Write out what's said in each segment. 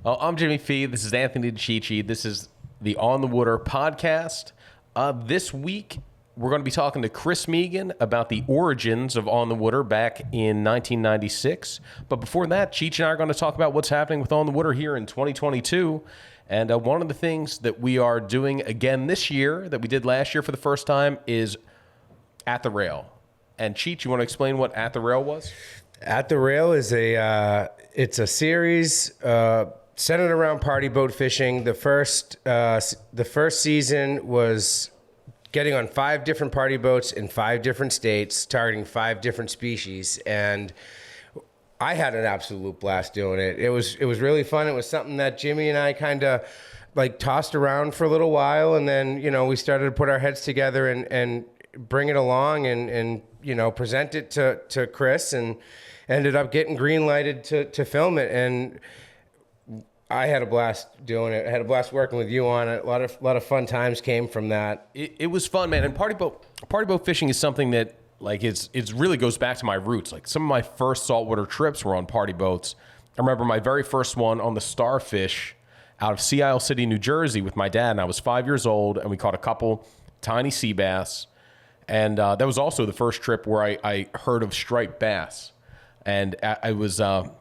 I'm Jimmy Fee. This is Anthony DeCicci. This is the On the Water podcast. This week, we're going to be talking to Chris Megan about the origins of On the Water back in 1996. But before that, Cheech and I are going to talk about what's happening with On the Water here in 2022. And one of the things that we are doing again this year that we did last year for the first time is At the Rail. And Cheech, you want to explain what At the Rail was? At the Rail is it's a series centered around party boat fishing. The first season was getting on 5 different party boats in 5 different states, targeting 5 different species, and I had an absolute blast doing it. It was really fun. It was something that Jimmy and I kind of like tossed around for a little while, and then we started to put our heads together and bring it along and present it to Chris, and ended up getting green lighted to film it. And I had a blast doing it. I had a blast working with you on it. A lot of fun times came from that. It was fun, man. And party boat fishing is something that it really goes back to my roots. Like some of my first saltwater trips were on party boats. I remember my very first one on the Starfish out of Sea Isle City, New Jersey with my dad. And I was 5 years old, and we caught a couple tiny sea bass. And that was also the first trip where I heard of striped bass. And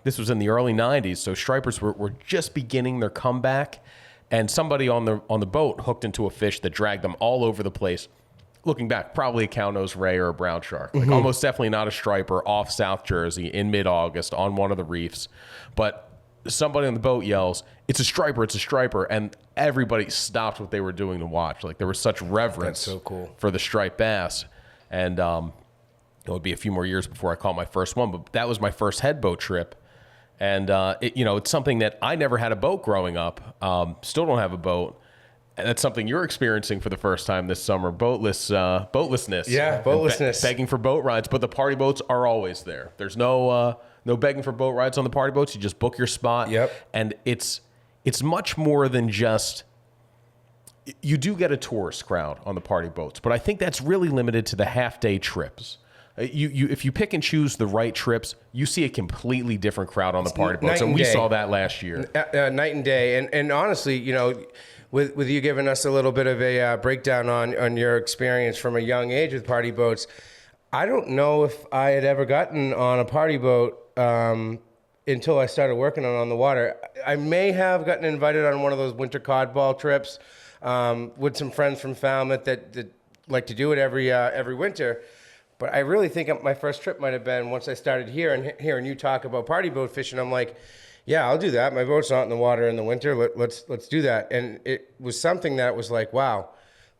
this was in the early 90s, so stripers were just beginning their comeback, and somebody on the boat hooked into a fish that dragged them all over the place. Looking back, probably a cow-nosed ray or a brown shark. Like almost definitely not a striper off South Jersey in mid-August on one of the reefs. But somebody on the boat yells, "It's a striper, it's a striper," and everybody stopped what they were doing to watch. Like there was such reverence. That's so cool. For the striped bass. And it would be a few more years before I caught my first one, but that was my first head boat trip. And, it's something that I never had a boat growing up. Still don't have a boat. And that's something you're experiencing for the first time this summer, boatlessness. Yeah, boatlessness. Begging for boat rides, but the party boats are always there. There's no begging for boat rides on the party boats. You just book your spot. Yep. And it's much more than just... You do get a tourist crowd on the party boats, but I think that's really limited to the half-day trips. If you pick and choose the right trips, you see a completely different crowd on the party boats, and we saw that last year. Night and day, and honestly, with you giving us a little bit of a breakdown on your experience from a young age with party boats, I don't know if I had ever gotten on a party boat until I started working on the water. I may have gotten invited on one of those winter codball trips with some friends from Falmouth that like to do it every winter. But I really think my first trip might have been once I started hearing you talk about party boat fishing. I'm like, yeah, I'll do that. My boat's not in the water in the winter. Let's do that. And it was something that was like, wow,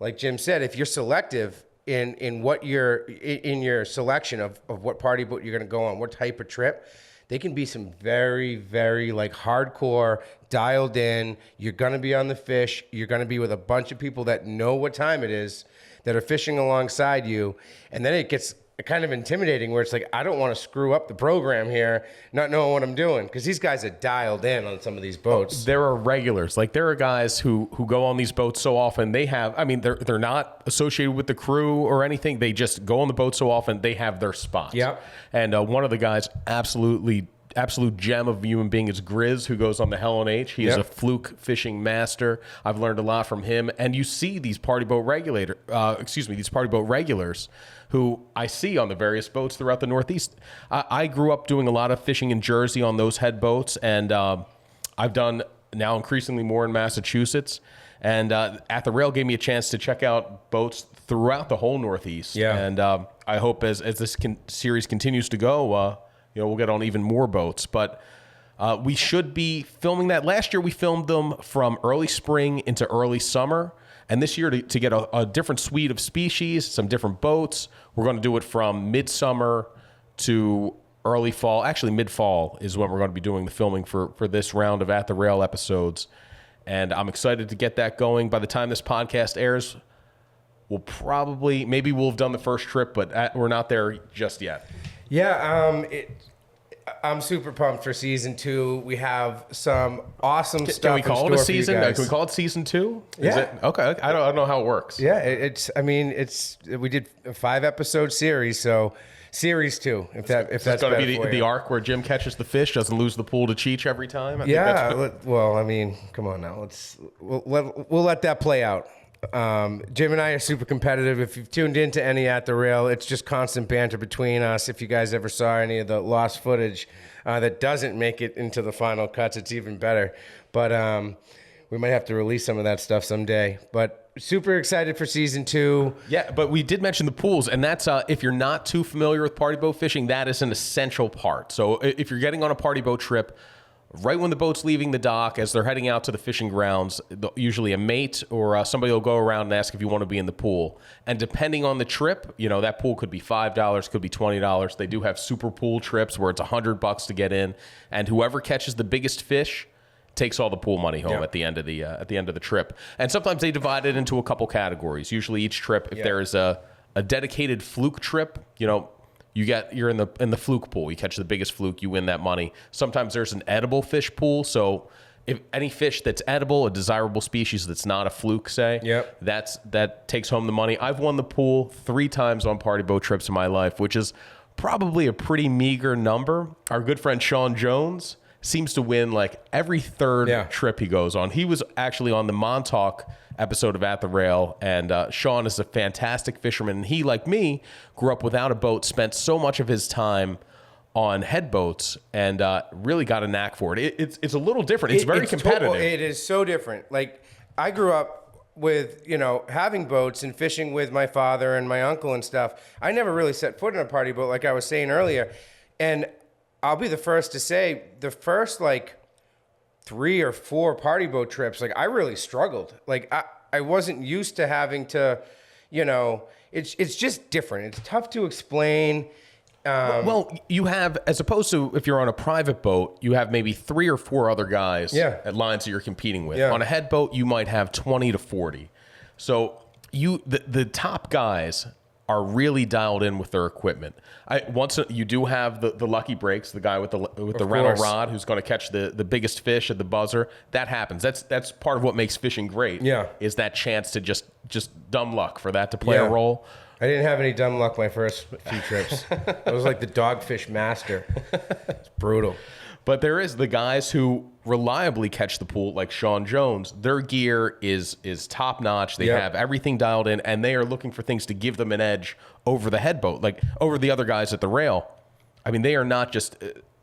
like Jim said, if you're selective in what in your selection of what party boat you're going to go on, what type of trip, they can be some very, very like hardcore, dialed in. You're going to be on the fish. You're going to be with a bunch of people that know what time it is, that are fishing alongside you. And then it gets kind of intimidating where it's like, I don't want to screw up the program here, not knowing what I'm doing. Because these guys are dialed in on some of these boats. There are regulars. Like there are guys who go on these boats so often. They're not associated with the crew or anything. They just go on the boat so often, they have their spots. Yep. And one of the guys, absolute gem of a human being, is Grizz, who goes on the Helen H. He is a fluke fishing master. I've learned a lot from him. And you see these party boat regulars who I see on the various boats throughout the Northeast. I grew up doing a lot of fishing in Jersey on those head boats, and I've done now increasingly more in Massachusetts. And At the Rail gave me a chance to check out boats throughout the whole Northeast. Yeah. And I hope as this series continues to go, we'll get on even more boats. But we should be filming that. Last year, we filmed them from early spring into early summer. And this year, to get a different suite of species, some different boats, we're going to do it from midsummer to early fall. Actually, mid-fall is when we're going to be doing the filming for this round of At the Rail episodes. And I'm excited to get that going. By the time this podcast airs, maybe we'll have done the first trip, but we're not there just yet. Yeah, I'm super pumped for season 2. We have some awesome stuff. Can we call it a season? Can we call it season 2? Yeah. Okay. I don't know how it works. Yeah, we did a 5-episode series, so Series 2, if that's going to better be for the you. arc where Jim catches the fish, doesn't lose the pool to Cheech every time. I think Yeah, well, I mean, come on now. We'll let that play out. Jim and I are super competitive. If you've tuned into any At the Rail, it's just constant banter between us. If you guys ever saw any of the lost footage that doesn't make it into the final cuts, it's even better. But we might have to release some of that stuff someday. But super excited for season 2. Yeah, but we did mention the pools, and that's if you're not too familiar with party boat fishing, that is an essential part. So if you're getting on a party boat trip, right when the boat's leaving the dock, as they're heading out to the fishing grounds, usually a mate or somebody will go around and ask if you want to be in the pool. And depending on the trip, that pool could be $5, could be $20. They do have super pool trips where it's $100 to get in, and whoever catches the biggest fish takes all the pool money home at the end of the trip. And sometimes they divide it into a couple categories. Usually each trip, if there is a dedicated fluke trip, you're in the fluke pool. You catch the biggest fluke, you win that money. Sometimes there's an edible fish pool. So if any fish that's edible, a desirable species that's not a fluke, say, that takes home the money. I've won the pool 3 times on party boat trips in my life, which is probably a pretty meager number. Our good friend Sean Jones seems to win like every third trip he goes on. He was actually on the Montauk episode of At the Rail, and Sean is a fantastic fisherman. And he, like me, grew up without a boat, spent so much of his time on head boats, and really got a knack for it. It's a little different. It's very competitive. It is so different. Like, I grew up with, having boats and fishing with my father and my uncle and stuff. I never really set foot in a party boat, like I was saying earlier. And I'll be the first to say, the first 3 or 4 party boat trips, I really struggled. I wasn't used to having to, it's just different. It's tough to explain. Well, you have, as opposed to if you're on a private boat, you have maybe 3 or 4 other guys at lines that you're competing with. On a head boat, you might have 20 to 40. So the top guys are really dialed in with their equipment. You do have the lucky breaks, the guy with the rental rod who's going to catch the biggest fish at the buzzer. That happens. That's part of what makes fishing great. Is that chance to just dumb luck for that to play a role. I didn't have any dumb luck my first few trips. I was like the dogfish master. It's brutal. But there is the guys who reliably catch the pool, like Sean Jones. Their gear is top notch. They have everything dialed in, and they are looking for things to give them an edge over the head boat, like over the other guys at the rail. I mean, they are not just,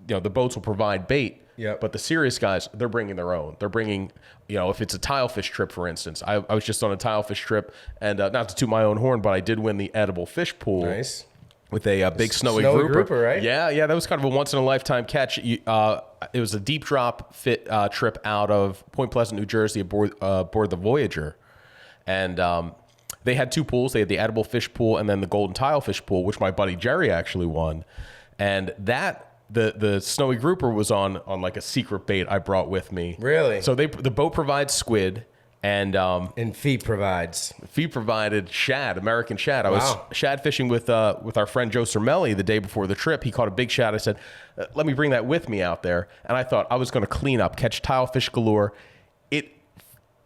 the boats will provide bait, but the serious guys, they're bringing their own. They're bringing, if it's a tile fish trip, for instance. I was just on a tile fish trip, and not to toot my own horn, but I did win the edible fish pool. Nice. With a big snowy grouper, right? Yeah, that was kind of a once-in-a-lifetime catch. It was a deep drop trip out of Point Pleasant, New Jersey, aboard the Voyager. And they had 2 pools. They had the edible fish pool and then the golden tile fish pool, which my buddy Jerry actually won. And the snowy grouper was on like a secret bait I brought with me. Really? So the boat provides squid. And Feet provided shad, American shad. I was shad fishing with our friend Joe Cermelli the day before the trip. He caught a big shad. I said, let me bring that with me out there. And I thought I was going to clean up, catch tile fish galore.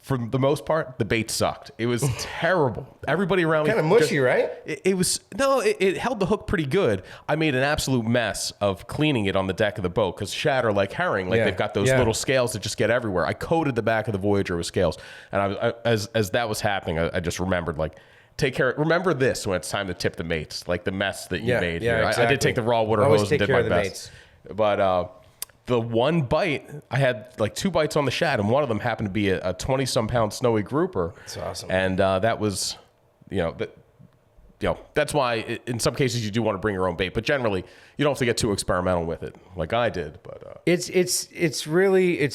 For the most part, the bait sucked. It was terrible. Everybody around me. Kind of mushy, right? It held the hook pretty good. I made an absolute mess of cleaning it on the deck of the boat because shad are like herring. They've got those little scales that just get everywhere. I coated the back of the Voyager with scales. And as that was happening, I just remembered, take care. Remember this when it's time to tip the mates, the mess that you made here. Exactly. I did take the raw water hose and did my best. But the one bite, I had 2 bites on the shad, and one of them happened to be a 20-some pound snowy grouper. That's awesome. And that was, that's why in some cases you do want to bring your own bait, but generally you don't have to get too experimental with it, like I did. But it's really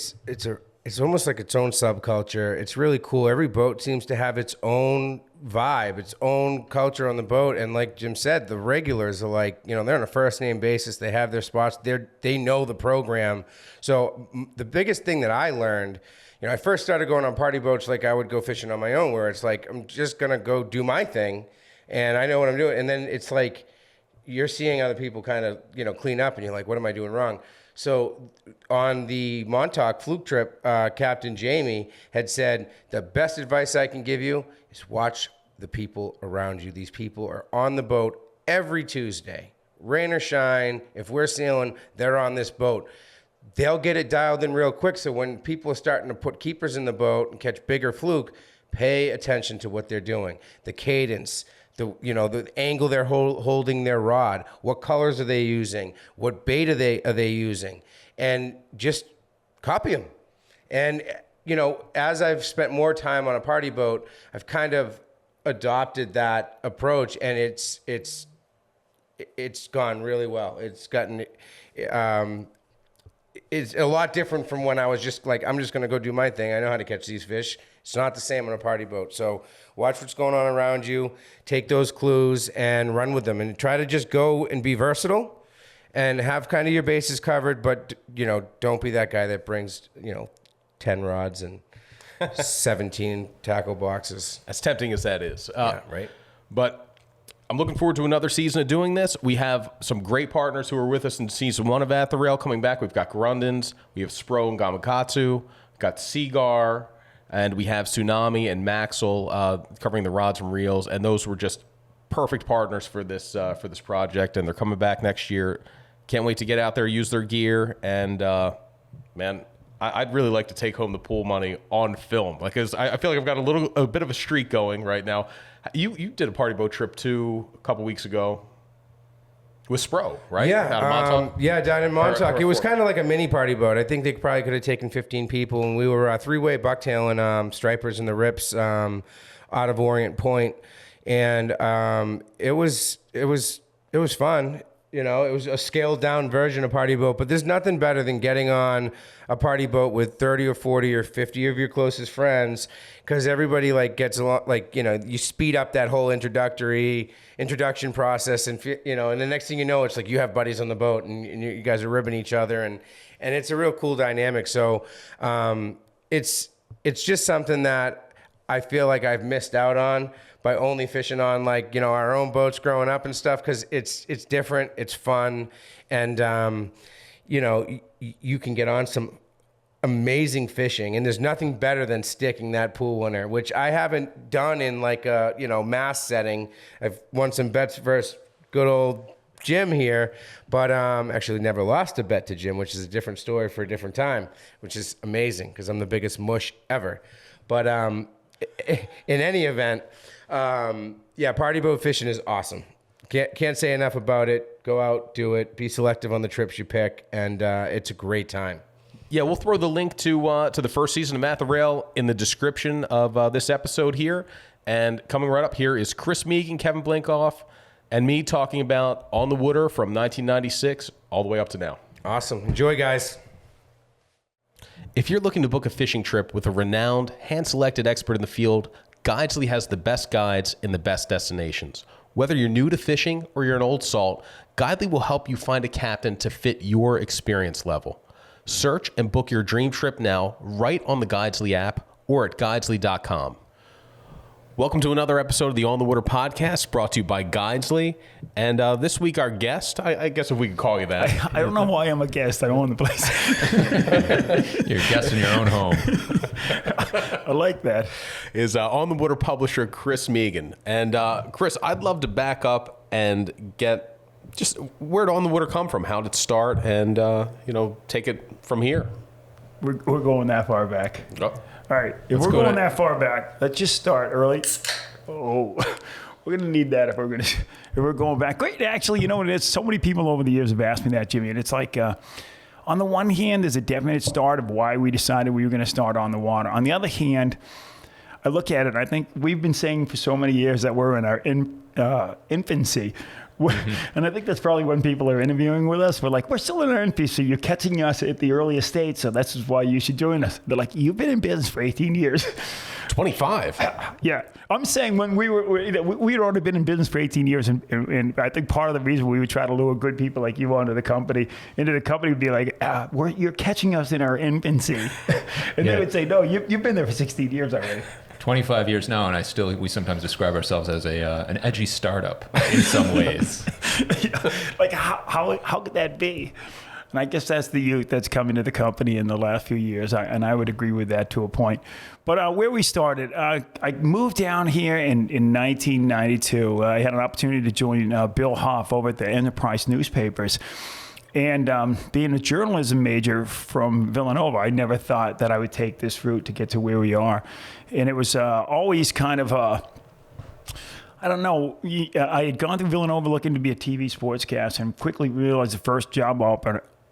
almost like its own subculture. It's really cool. Every boat seems to have its own vibe, its own culture on the boat. And like Jim said, the regulars are they're on a first name basis. They have their spots. They know the program. So the biggest thing that I learned, I first started going on party boats like I would go fishing on my own, where it's I'm just going to go do my thing and I know what I'm doing. And then it's you're seeing other people kind of, clean up and you're like, what am I doing wrong? So on the Montauk fluke trip, Captain Jamie had said, the best advice I can give you is watch the people around you. These people are on the boat every Tuesday, rain or shine, if we're sealing, they're on this boat. They'll get it dialed in real quick. So when people are starting to put keepers in the boat and catch bigger fluke, pay attention to what they're doing. The cadence, the angle they're holding their rod, what colors are they using, what bait are they using, and just copy them. And as I've spent more time on a party boat, I've kind of adopted that approach, and it's gone really well. It's gotten it's a lot different from when I was just like, I'm just going to go do my thing. I know how to catch these fish. It's not the same on a party boat. So watch what's going on around you, take those clues and run with them, and try to just go and be versatile and have kind of your bases covered. But, don't be that guy that brings, 10 rods and 17 tackle boxes. As tempting as that is. Yeah, right. But I'm looking forward to another season of doing this. We have some great partners who are with us in season 1 of At the Rail coming back. We've got Grundens, we have Spro and Gamakatsu, we've got Seagar, and we have Tsunami and Maxwell covering the rods and reels. And those were just perfect partners for this project. And they're coming back next year. Can't wait to get out there, use their gear, and man, I'd really like to take home the pool money on film. I feel like I've got a bit of a streak going right now. You did a party boat trip too a couple weeks ago with Spro, right? Yeah, Out of Montauk? down in Montauk. Or It was kind of like a mini party boat. I think they probably could have taken 15 people, and we were three-way bucktailing stripers in the rips out of Orient Point, and it was fun. It was a scaled down version of party boat, but there's nothing better than getting on a party boat with 30 or 40 or 50 of your closest friends, because everybody gets along, you speed up that whole introduction process, and and the next thing you know, it's like you have buddies on the boat and you guys are ribbing each other, and it's a real cool dynamic. So it's just something that I feel like I've missed out on by only fishing on our own boats growing up and stuff, because it's different, it's fun, and you can get on some amazing fishing, and there's nothing better than sticking that pool winner, which I haven't done in a mass setting. I've won some bets versus good old Jim here, but actually never lost a bet to Jim, which is a different story for a different time, which is amazing because I'm the biggest mush ever. But in any event, party boat fishing is awesome. Can't say enough about it. Go out, do it. Be selective on the trips you pick, and it's a great time. Yeah, we'll throw the link to the first season of At the Rail in the description of this episode here. And coming right up here is Chris Meaghan, Kevin Blinkoff, and me talking about On the Water from 1996 all the way up to now. Awesome. Enjoy, guys. If you're looking to book a fishing trip with a renowned, hand-selected expert in the field, Guidesley has the best guides in the best destinations. Whether you're new to fishing or you're an old salt, Guidesley will help you find a captain to fit your experience level. Search and book your dream trip now right on the Guidesley app or at guidesley.com. Welcome to another episode of the On the Water podcast, brought to you by Guidesley. And this week our guest, I guess if we could call you that. I don't know why I'm a guest. I don't own the place. You're a guest in your own home. I like that. Is On the Water publisher Chris Meaghan. And Chris, I'd love to back up and get just where did On the Water come from? How did it start? And, take it from here. We're going that far back. Oh. All right. If we're going that far back, let's just start early. Oh, we're going to need that if we're going back. Great. Actually, there's so many people over the years have asked me that, Jimmy. And it's like, on the one hand, there's a definite start of why we decided we were going to start On the Water. On the other hand, I look at it, and I think we've been saying for so many years that we're in our infancy. And I think that's probably when people are interviewing with us. We're like, we're still in our infancy. You're catching us at the earliest stage, so that's why you should join us. They're like, you've been in business for 18 years. 25. Yeah. I'm saying when we'd already been in business for 18 years, and I think part of the reason we would try to lure good people like you into the company would be like, you're catching us in our infancy. And they would say, no, you've been there for 16 years already. 25 years now, and we sometimes describe ourselves as an edgy startup in some ways. Like, how could that be? And I guess that's the youth that's coming to the company in the last few years, and I would agree with that to a point. But where we started, I moved down here in 1992. I had an opportunity to join Bill Hoff over at the Enterprise newspapers. And being a journalism major from Villanova, I never thought that I would take this route to get to where we are. And it was always kind of I don't know. I had gone through Villanova looking to be a TV sportscaster and quickly realized the first job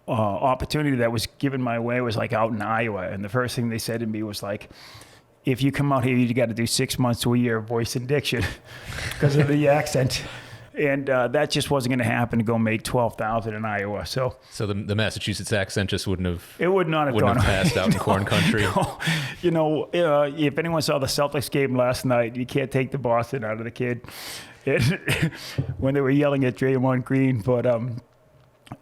opportunity that was given my way was like out in Iowa. And the first thing they said to me was like, if you come out here, you got to do 6 months to a year of voice and diction because of the accent. And that just wasn't going to happen to go make $12,000 in Iowa. So the Massachusetts accent just wouldn't have. It would not have gone passed out in corn country. No. You know, if anyone saw the Celtics game last night, you can't take the Boston out of the kid when they were yelling at Draymond Green. But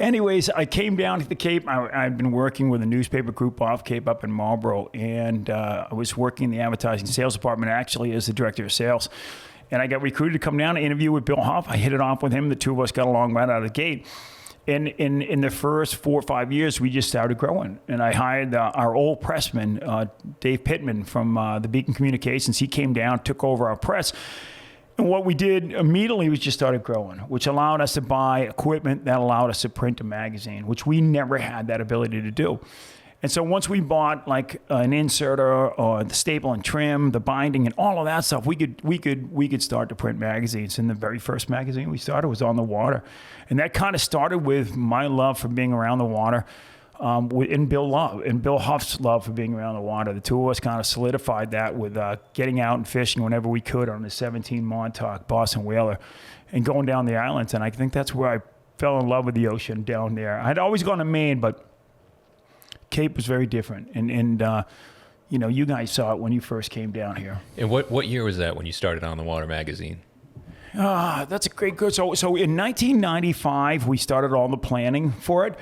anyways, I came down to the Cape. I've been working with a newspaper group off Cape up in Marlborough, and I was working in the advertising sales department actually as the director of sales. And I got recruited to come down and interview with Bill Hoff. I hit it off with him. The two of us got along right out of the gate. And in the first 4 or 5 years, we just started growing. And I hired our old pressman, Dave Pittman from the Beacon Communications. He came down, took over our press. And what we did immediately was just started growing, which allowed us to buy equipment that allowed us to print a magazine, which we never had that ability to do. And so once we bought like an inserter or the staple and trim, the binding and all of that stuff, we could start to print magazines. And the very first magazine we started was On the Water. And that kind of started with my love for being around the water and Bill Huff's love for being around the water. The two of us kind of solidified that with getting out and fishing whenever we could on the 17 Montauk, Boston Whaler, and going down the islands. And I think that's where I fell in love with the ocean down there. I'd always gone to Maine, but Cape was very different, and you know, you guys saw it when you first came down here. And what year was that when you started On the Water magazine? That's a great good. So in 1995 we started all the planning for it,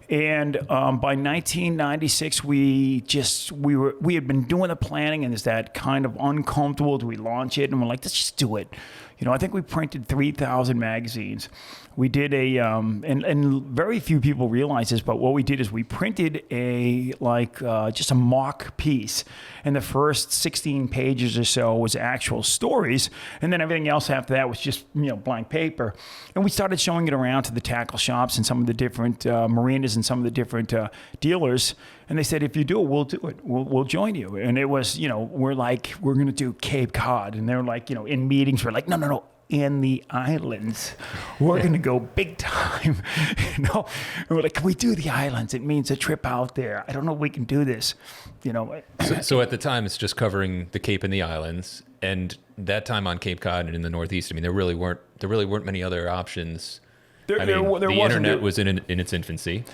and by 1996 we had been doing the planning, and it's that kind of uncomfortable. Do we launch it? And we're like, let's just do it. You know, I think we printed 3,000 magazines. We did and very few people realize this, but what we did is we printed just a mock piece, and the first 16 pages or so was actual stories, and then everything else after that was just, you know, blank paper. And we started showing it around to the tackle shops and some of the different marinas and some of the different dealers, and they said, if you do it, we'll do it. We'll join you. And it was, you know, we're going to do Cape Cod, and they're like, you know, in meetings, we're like, no. In the islands, we're going to go big time, you know. And we're like, can we do the islands? It means a trip out there. I don't know if we can do this, you know. So at the time, it's just covering the Cape and the islands. And that time on Cape Cod and in the Northeast, I mean, there really weren't many other options. The internet was in its infancy.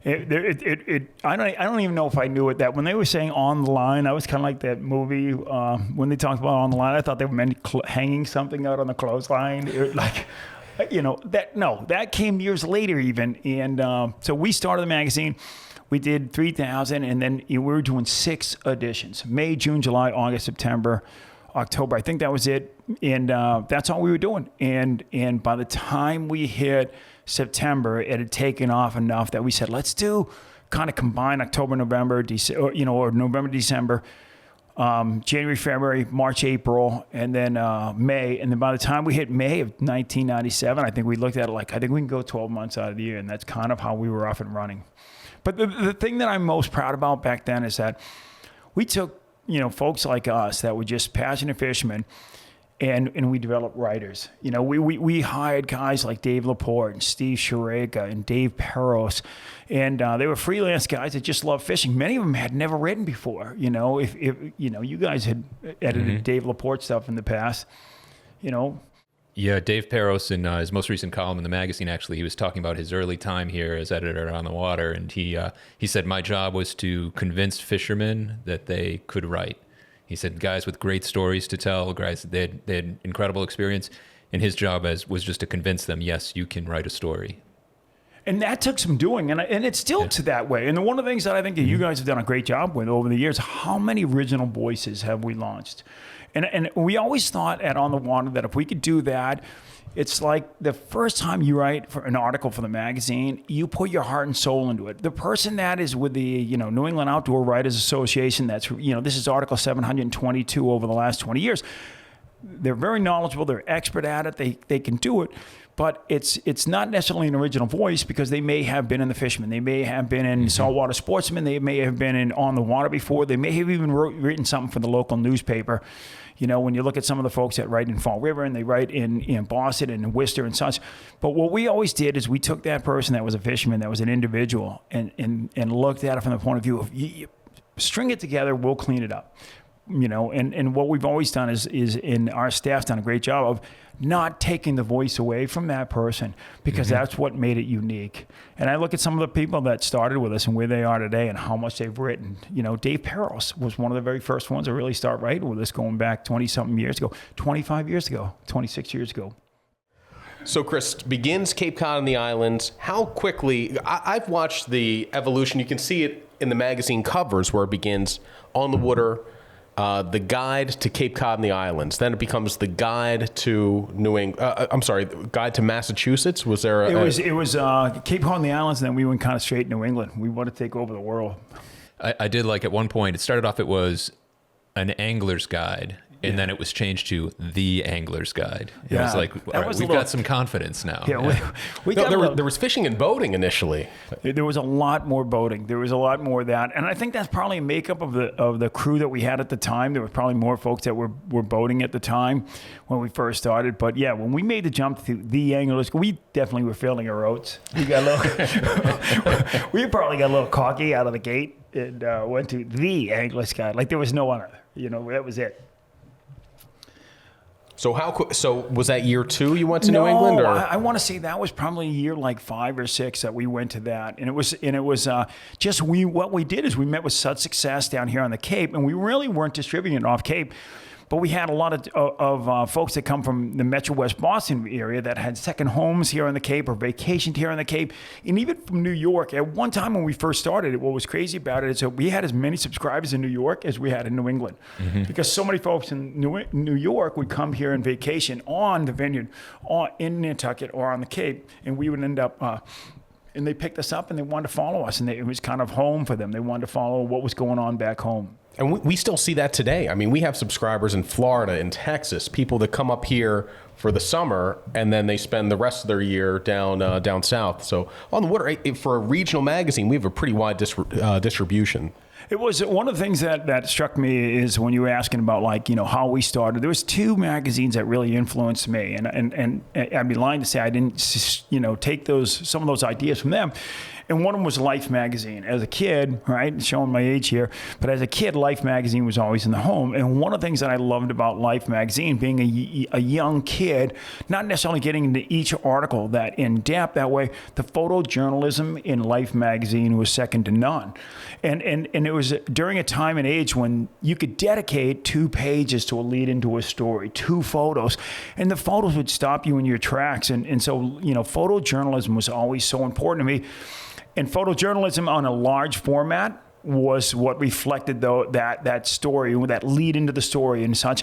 I don't even know if I knew it. That when they were saying on the line, I was kind of like that movie when they talked about on the line. I thought they were meant hanging something out on the clothesline. That came years later even. And so we started the magazine. We did 3,000, and then we were doing 6 editions: May, June, July, August, September, October. I think that was it. And that's all we were doing. And by the time we hit September, it had taken off enough that we said, let's do kind of combine October, November, or November, December, January, February, March, April, and then May. And then by the time we hit May of 1997, I think we looked at it like, I think we can go 12 months out of the year. And that's kind of how we were off and running. But the thing that I'm most proud about back then is that we took, you know, folks like us that were just passionate fishermen, and we developed writers. You know, we hired guys like Dave Laporte and Steve Shareka and Dave Peros, and they were freelance guys that just loved fishing. Many of them had never written before. You know, if you know, you guys had edited Dave Laporte stuff in the past, you know. Yeah, Dave Peros in his most recent column in the magazine, actually, he was talking about his early time here as editor on the water, and he said, my job was to convince fishermen that they could write. He said, guys with great stories to tell, guys, they had incredible experience, and his job was just to convince them, yes, you can write a story. And that took some doing, and it's still to that way. And one of the things that I think that you guys have done a great job with over the years, how many original voices have we launched? And we always thought at On the Water that if we could do that, it's like the first time you write for an article for the magazine, you put your heart and soul into it. The person that is with the New England Outdoor Writers Association, that's this is Article 722 over the last 20 years. They're very knowledgeable. They're expert at it. They can do it. But it's not necessarily an original voice because they may have been in The Fisherman. They may have been in Saltwater Sportsman. They may have been in On the Water before. They may have even written something for the local newspaper. When you look at some of the folks that write in Fall River and they write in Boston and in Worcester and such. But what we always did is we took that person that was a fisherman, that was an individual, and looked at it from the point of view of you string it together, we'll clean it up. And what we've always done is in our staff's done a great job of not taking the voice away from that person because that's what made it unique. And I look at some of the people that started with us and where they are today and how much they've written. Dave Peros was one of the very first ones to really start writing with us going back 20-something years ago, 25 years ago, 26 years ago. So, Chris, begins Cape Cod and the islands. How quickly, I've watched the evolution. You can see it in the magazine covers where it begins on the water, the guide to Cape Cod and the islands. Then it becomes the guide to guide to Massachusetts. Was there? It was Cape Cod and the islands, and then we went kind of straight New England. We want to take over the world. I did like at one point. It started off. It was an angler's guide. And then it was changed to the Angler's Guide. It was like, all right, we've got some confidence now. Yeah, there was fishing and boating initially. There was a lot more boating. There was a lot more of that. And I think that's probably a makeup of the crew that we had at the time. There were probably more folks that were boating at the time when we first started. But yeah, when we made the jump to the Angler's, we definitely were feeling our oats. We probably got a little cocky out of the gate and went to the Angler's Guide. Like there was no other. That was it. So So was that year 2 you went to New England? Or? I want to say that was probably year like 5 or 6 that we went to that, and it was just what we did is we met with such success down here on the Cape, and we really weren't distributing it off Cape. But we had a lot of folks that come from the Metro West Boston area that had second homes here on the Cape or vacationed here on the Cape. And even from New York, at one time when we first started, what was crazy about it is that we had as many subscribers in New York as we had in New England. Because so many folks in New York would come here and vacation on the vineyard, in Nantucket or on the Cape, and we would end up... and they picked us up and they wanted to follow us, and it was kind of home for them. They wanted to follow what was going on back home. And we still see that today. I mean, we have subscribers in Florida, in Texas, people that come up here for the summer, and then they spend the rest of their year down south. So on the water, for a regional magazine, we have a pretty wide distribution. It was one of the things that struck me is when you were asking about how we started. There was 2 magazines that really influenced me, and I'd be lying to say I didn't take some of those ideas from them. And one of them was Life magazine. As a kid, right, showing my age here, but as a kid, Life magazine was always in the home. And one of the things that I loved about Life magazine, being a young kid, not necessarily getting into each article that in depth that way, the photojournalism in Life magazine was second to none. And it was during a time and age when you could dedicate 2 pages to a lead into a story, 2 photos, and the photos would stop you in your tracks. And so, photojournalism was always so important to me. And photojournalism on a large format was what reflected that story, that lead into the story and such.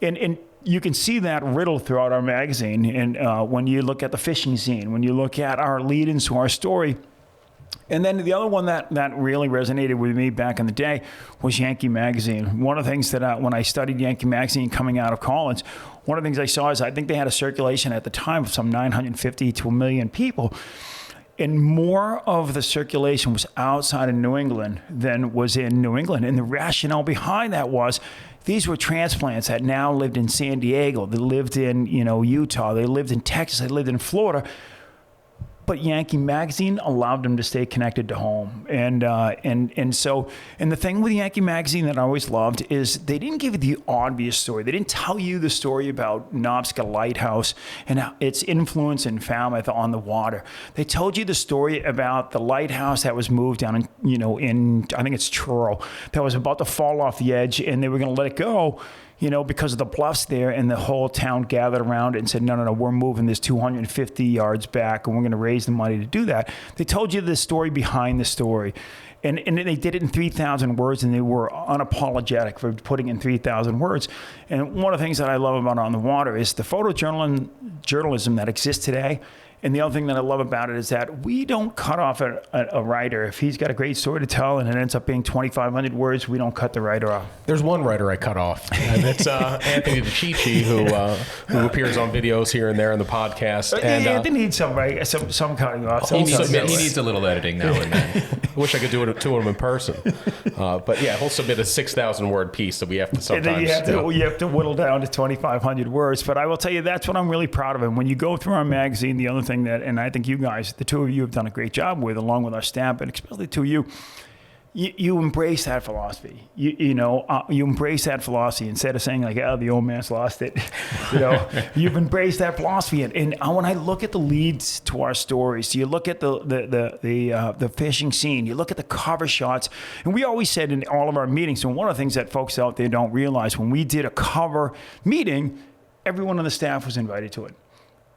And you can see that riddle throughout our magazine. And when you look at the fishing scene, when you look at our lead into our story. And then the other one that really resonated with me back in the day was Yankee Magazine. One of the things that when I studied Yankee Magazine coming out of college, one of the things I saw is I think they had a circulation at the time of some 950 to 1 million people. And more of the circulation was outside of New England than was in New England. And the rationale behind that was these were transplants that now lived in San Diego. They lived in, Utah. They lived in Texas. They lived in Florida. But Yankee Magazine allowed them to stay connected to home. And the thing with Yankee Magazine that I always loved is they didn't give you the obvious story. They didn't tell you the story about Nobska Lighthouse and its influence in Falmouth on the water. They told you the story about the lighthouse that was moved down in I think it's Truro, that was about to fall off the edge, and they were going to let it go. because of the bluffs there, and the whole town gathered around it and said, no, we're moving this 250 yards back, and we're going to raise the money to do that. They told you the story behind the story. And they did it in 3,000 words, and they were unapologetic for putting in 3,000 words. And one of the things that I love about On the Water is the photojournalism that exists today. And the other thing that I love about it is that we don't cut off a writer. If he's got a great story to tell and it ends up being 2,500 words, we don't cut the writer off. There's one writer I cut off, and it's Anthony DeCicci, who appears on videos here and there in the podcast. And Anthony needs some cutting off. He needs a little editing now and then. I wish I could do it to him in person. But yeah, he'll submit a 6,000 word piece that we have to sometimes. And then you have to whittle down to 2,500 words. But I will tell you, that's what I'm really proud of. And when you go through our magazine, the other thing that, and I think you guys, the two of you have done a great job with, along with our staff, but especially the two of you embrace that philosophy. You embrace that philosophy instead of saying like, oh, the old man's lost it. You've embraced that philosophy. And when I look at the leads to our stories, you look at the fishing scene, you look at the cover shots, and we always said in all of our meetings, and one of the things that folks out there don't realize, when we did a cover meeting, everyone on the staff was invited to it.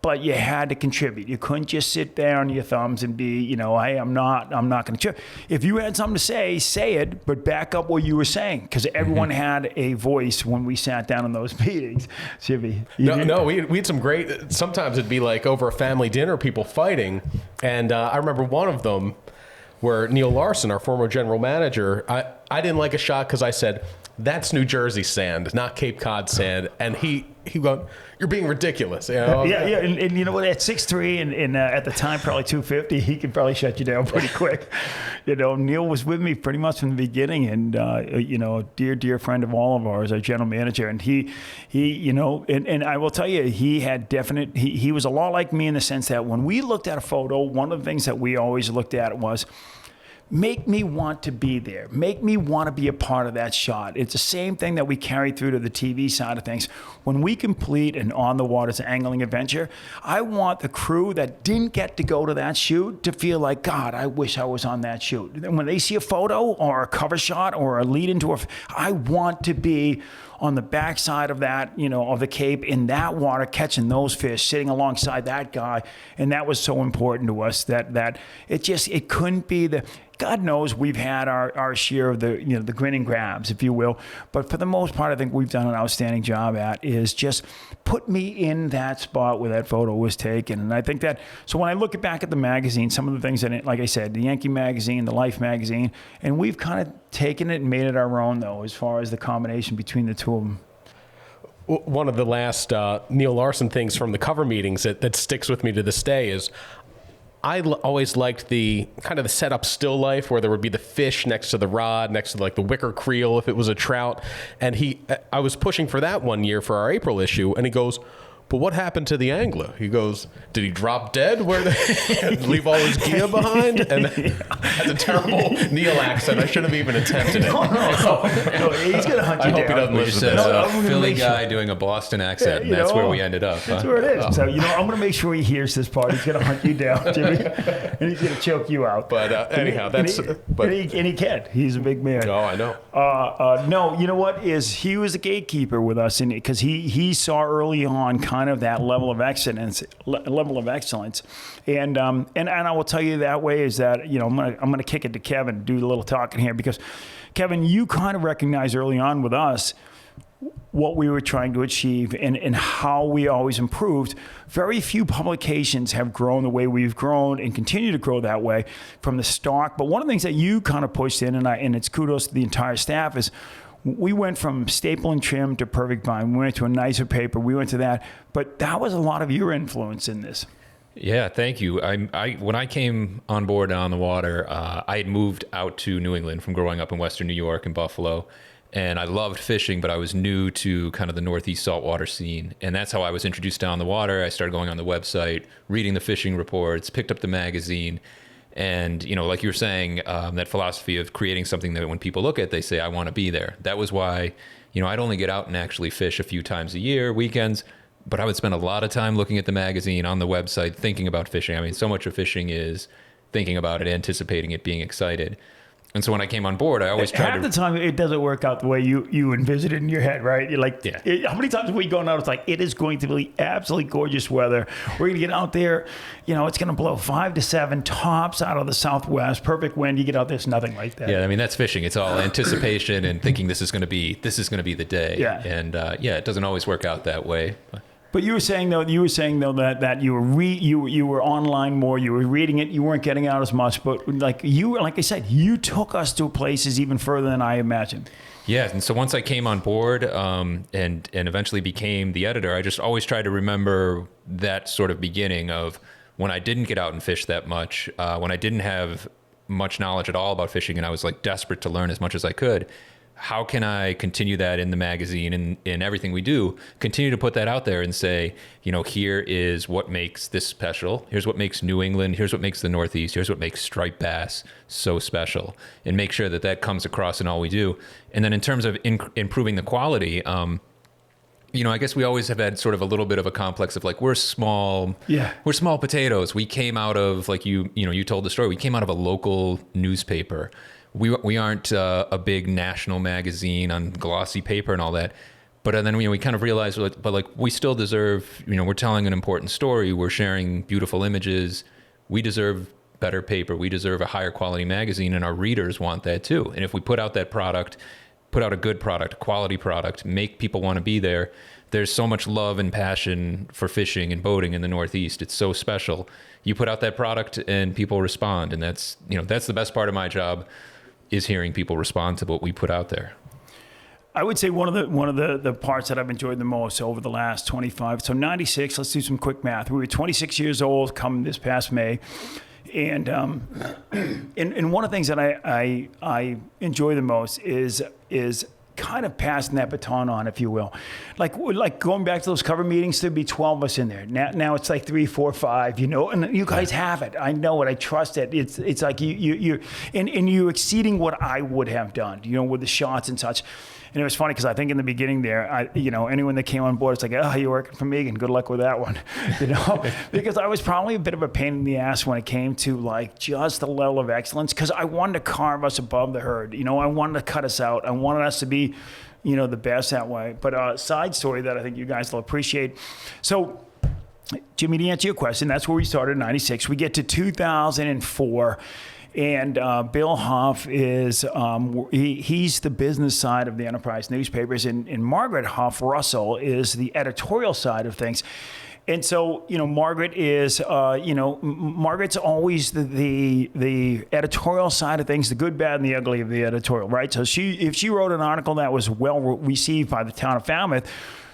But you had to contribute. You couldn't just sit there on your thumbs and be, hey, I'm not going to contribute. If you had something to say it, but back up what you were saying, because everyone had a voice when we sat down in those meetings. Chippy, we had some great. Sometimes it'd be like over a family dinner, people fighting, and I remember one of them where Neil Larson, our former general manager, I didn't like a shot because I said, that's New Jersey sand, not Cape Cod sand, and he went, you're being ridiculous. Yeah. And you know what? At 6'3" and at the time probably 250, he could probably shut you down pretty quick. Neil was with me pretty much from the beginning, and a dear friend of all of ours, our general manager, and he and I will tell you, he had definite. He was a lot like me in the sense that when we looked at a photo, one of the things that we always looked at was, make me want to be there. Make me want to be a part of that shot. It's the same thing that we carry through to the TV side of things. When we complete an On the Water's angling adventure, I want the crew that didn't get to go to that shoot to feel like, God, I wish I was on that shoot. And when they see a photo or a cover shot or a lead into I want to be on the backside of that, of the Cape in that water, catching those fish, sitting alongside that guy. And that was so important to us that it couldn't be God knows we've had our share of the grinning grabs, if you will. But for the most part, I think we've done an outstanding job at is just put me in that spot where that photo was taken. And I think that, so when I look back at the magazine, some of the things in it, like I said, the Yankee magazine, the Life magazine, and we've kind of taken it and made it our own, though, as far as the combination between the two of them. One of the last Neil Larson things from the cover meetings that sticks with me to this day is I always liked the kind of the setup still life where there would be the fish next to the rod, next to like the wicker creel if it was a trout. And I was pushing for that one year for our April issue, and he goes, but what happened to the angler? He goes, did he drop dead? Where leave all his gear behind? And that's a terrible Neil accent. I should have even attempted it. No, he's going to hunt you down. I hope he doesn't listen to this. A Philly guy doing a Boston accent, and that's where we ended up. That's where it is. Oh. So, I'm going to make sure he hears this part. He's going to hunt you down, Jimmy, and he's going to choke you out. But anyhow, he can. He's a big man. Oh, I know. No, you know what is he was a gatekeeper with us, because he saw early on kind of that level of excellence, and I will tell you that way is that I'm gonna kick it to Kevin, do a little talking here, because Kevin, you kind of recognized early on with us what we were trying to achieve and how we always improved. Very few publications have grown the way we've grown and continue to grow that way from the start. But one of the things that you kind of pushed in, and it's kudos to the entire staff, is we went from staple and trim to perfect vine. We went to a nicer paper. We went to that. But that was a lot of your influence in this. Yeah, thank you. When I came on board On the Water, I had moved out to New England from growing up in Western New York and Buffalo. And I loved fishing, but I was new to kind of the Northeast saltwater scene. And that's how I was introduced to On the Water. I started going on the website, reading the fishing reports, picked up the magazine. And, like you were saying, that philosophy of creating something that when people look at, they say, I want to be there. That was why, I'd only get out and actually fish a few times a year, weekends, but I would spend a lot of time looking at the magazine, on the website, thinking about fishing. I mean, so much of fishing is thinking about it, anticipating it, being excited. And so when I came on board, I always tried Half the time, it doesn't work out the way you envisioned it in your head, right? You're like, how many times have we gone out? It's like, it is going to be absolutely gorgeous weather. We're going to get out there. It's going to blow 5 to 7 tops out of the southwest. Perfect wind. You get out there, it's nothing like that. Yeah, I mean, that's fishing. It's all anticipation and thinking this is going to be the day. Yeah. And it doesn't always work out that way. But you were saying though that you were online more, you were reading it, you weren't getting out as much. But like I said, you took us to places even further than I imagined. Yeah, and so once I came on board and eventually became the editor, I just always tried to remember that sort of beginning of when I didn't get out and fish that much, when I didn't have much knowledge at all about fishing, and I was like desperate to learn as much as I could. How can I continue that in the magazine and in everything we do, continue to put that out there and say, here is what makes this special. Here's what makes New England. Here's what makes the Northeast. Here's what makes striped bass so special, and make sure that comes across in all we do. And then in terms of improving the quality, I guess we always have had sort of a little bit of a complex of like, we're small potatoes. We came out of, like you told the story, we came out of a local newspaper. We aren't a big national magazine on glossy paper and all that. But then we kind of realized, but like we still deserve, we're telling an important story. We're sharing beautiful images. We deserve better paper. We deserve a higher quality magazine, and our readers want that too. And if we put out that product, put out a good product, quality product, make people want to be there. There's so much love and passion for fishing and boating in the Northeast. It's so special. You put out that product and people respond. And that's the best part of my job, is hearing people respond to what we put out there. I would say one of the parts that I've enjoyed the most over the last 25. So 96, let's do some quick math. We were 26 years old come this past May. And one of the things that I enjoy the most is kind of passing that baton on, if you will. Like going back to those cover meetings, there'd be 12 of us in there. Now it's like 3, 4, 5, and you guys have it. I know it. I trust it. It's like you're exceeding what I would have done, with the shots and such. And it was funny because I think in the beginning there, anyone that came on board, it's like, oh, you're working for me, and good luck with that one, because I was probably a bit of a pain in the ass when it came to like just the level of excellence, because I wanted to carve us above the herd. I wanted to cut us out. I wanted us to be, the best that way. But a side story that I think you guys will appreciate. So, Jimmy, to answer your question, that's where we started in 96. We get to 2004. And Bill Huff is, he's the business side of the Enterprise newspapers, and Margaret Huff Russell is the editorial side of things. And so, Margaret is, Margaret's always the editorial side of things, the good, bad, and the ugly of the editorial, right? So if she wrote an article that was well received by the town of Falmouth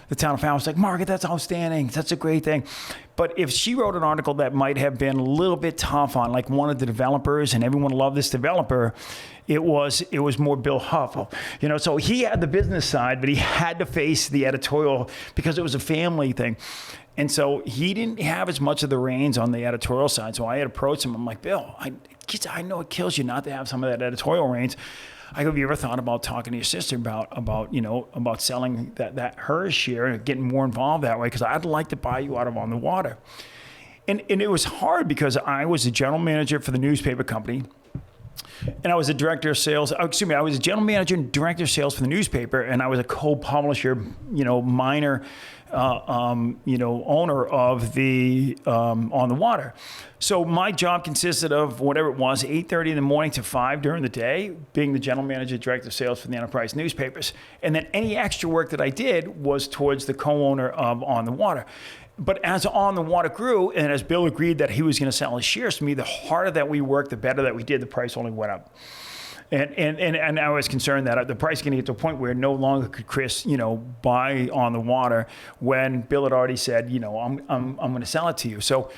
was like, Margaret, that's outstanding. That's a great thing. But if she wrote an article that might have been a little bit tough on like one of the developers, and everyone loved this developer, it was more Bill Huff. So he had the business side, but he had to face the editorial because it was a family thing. And so he didn't have as much of the reins on the editorial side. So I had approached him. I'm like, Bill, I know it kills you not to have some of that editorial reins. I go, have you ever thought about talking to your sister about selling that her share and getting more involved that way? Because I'd like to buy you out of On the Water. And it was hard because I was a general manager for the newspaper company. And I was a director of sales. I was a general manager and director of sales for the newspaper, and I was a co-publisher, minor, owner of the On the Water. So my job consisted of whatever it was, 8:30 in the morning to 5 during the day, being the general manager, director of sales for the Enterprise newspapers. And then any extra work that I did was towards the co-owner of On the Water. But as On the Water grew, and as Bill agreed that he was going to sell his shares to me, the harder that we worked, the better that we did, the price only went up. And I was concerned that the price was going to get to a point where no longer could Chris, buy On the Water when Bill had already said, I'm going to sell it to you. So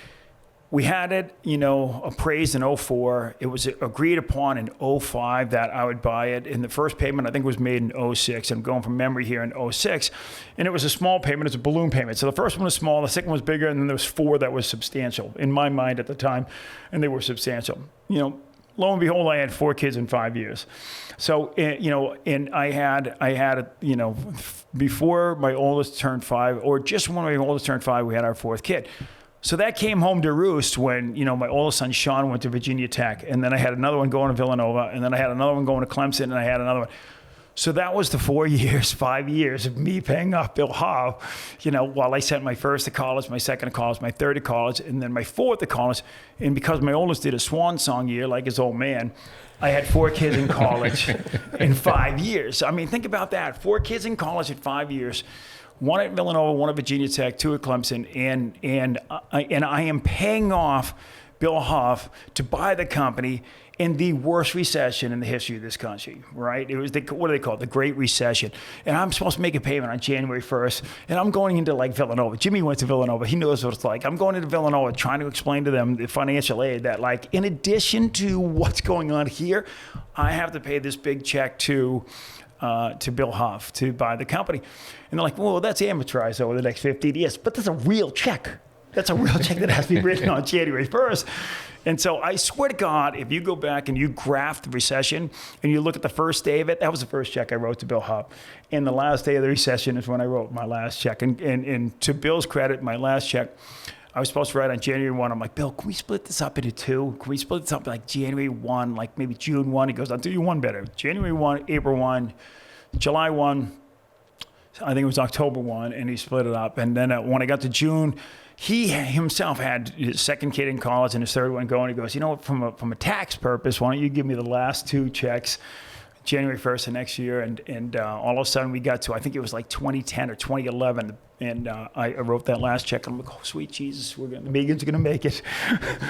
we had it, appraised in 04. It was agreed upon in 05 that I would buy it. And the first payment, I think, was made in 06. I'm going from memory here in 06. And it was a small payment. It's a balloon payment. So the first one was small. The second one was bigger. And then there was 4 that was substantial in my mind at the time. And they were substantial. Lo and behold, I had 4 kids in 5 years. So, and I had, before my oldest turned 5, or just when my oldest turned 5, we had our 4th kid. So that came home to roost when, my oldest son, Sean, went to Virginia Tech. And then I had another one going to Villanova. And then I had another one going to Clemson. And I had another one. So that was the 5 years of me paying off Bill Howe, while I sent my first to college, my second to college, my third to college, and then my fourth to college. And because my oldest did a swan song year like his old man, I had 4 kids in college in 5 years. I mean, think about that. 4 kids in college in 5 years. 1 at Villanova, 1 at Virginia Tech, 2 at Clemson, and I am paying off Bill Huff to buy the company in the worst recession in the history of this country, right? It was what do they call it? The Great Recession. And I'm supposed to make a payment on January 1st, and I'm going into like Villanova. Jimmy went to Villanova. He knows what it's like. I'm going into Villanova trying to explain to them the financial aid that, like, in addition to what's going on here, I have to pay this big check to Bill Huff to buy the company. And they're like, well, that's amortized over the next 15 years. But that's a real check. That's a real check that has to be written on January 1st. And so I swear to God, if you go back and you graph the recession and you look at the first day of it, that was the first check I wrote to Bill Huff. And the last day of the recession is when I wrote my last check. And to Bill's credit, my last check, I was supposed to write on January 1. I'm like, Bill, can we split this up into 2? Can we split this up like January 1, like maybe June 1? He goes, I'll do you one better. January 1, April 1, July 1, I think it was October 1, and he split it up. And then when I got to June, he himself had his second kid in college and his third one going. He goes, you know what, from a tax purpose, why don't you give me the last 2 checks, January 1st of next year? And all of a sudden we got to, I think it was like 2010 or 2011, and I wrote that last check. I'm like, oh, sweet Jesus, the Megan's going to make it.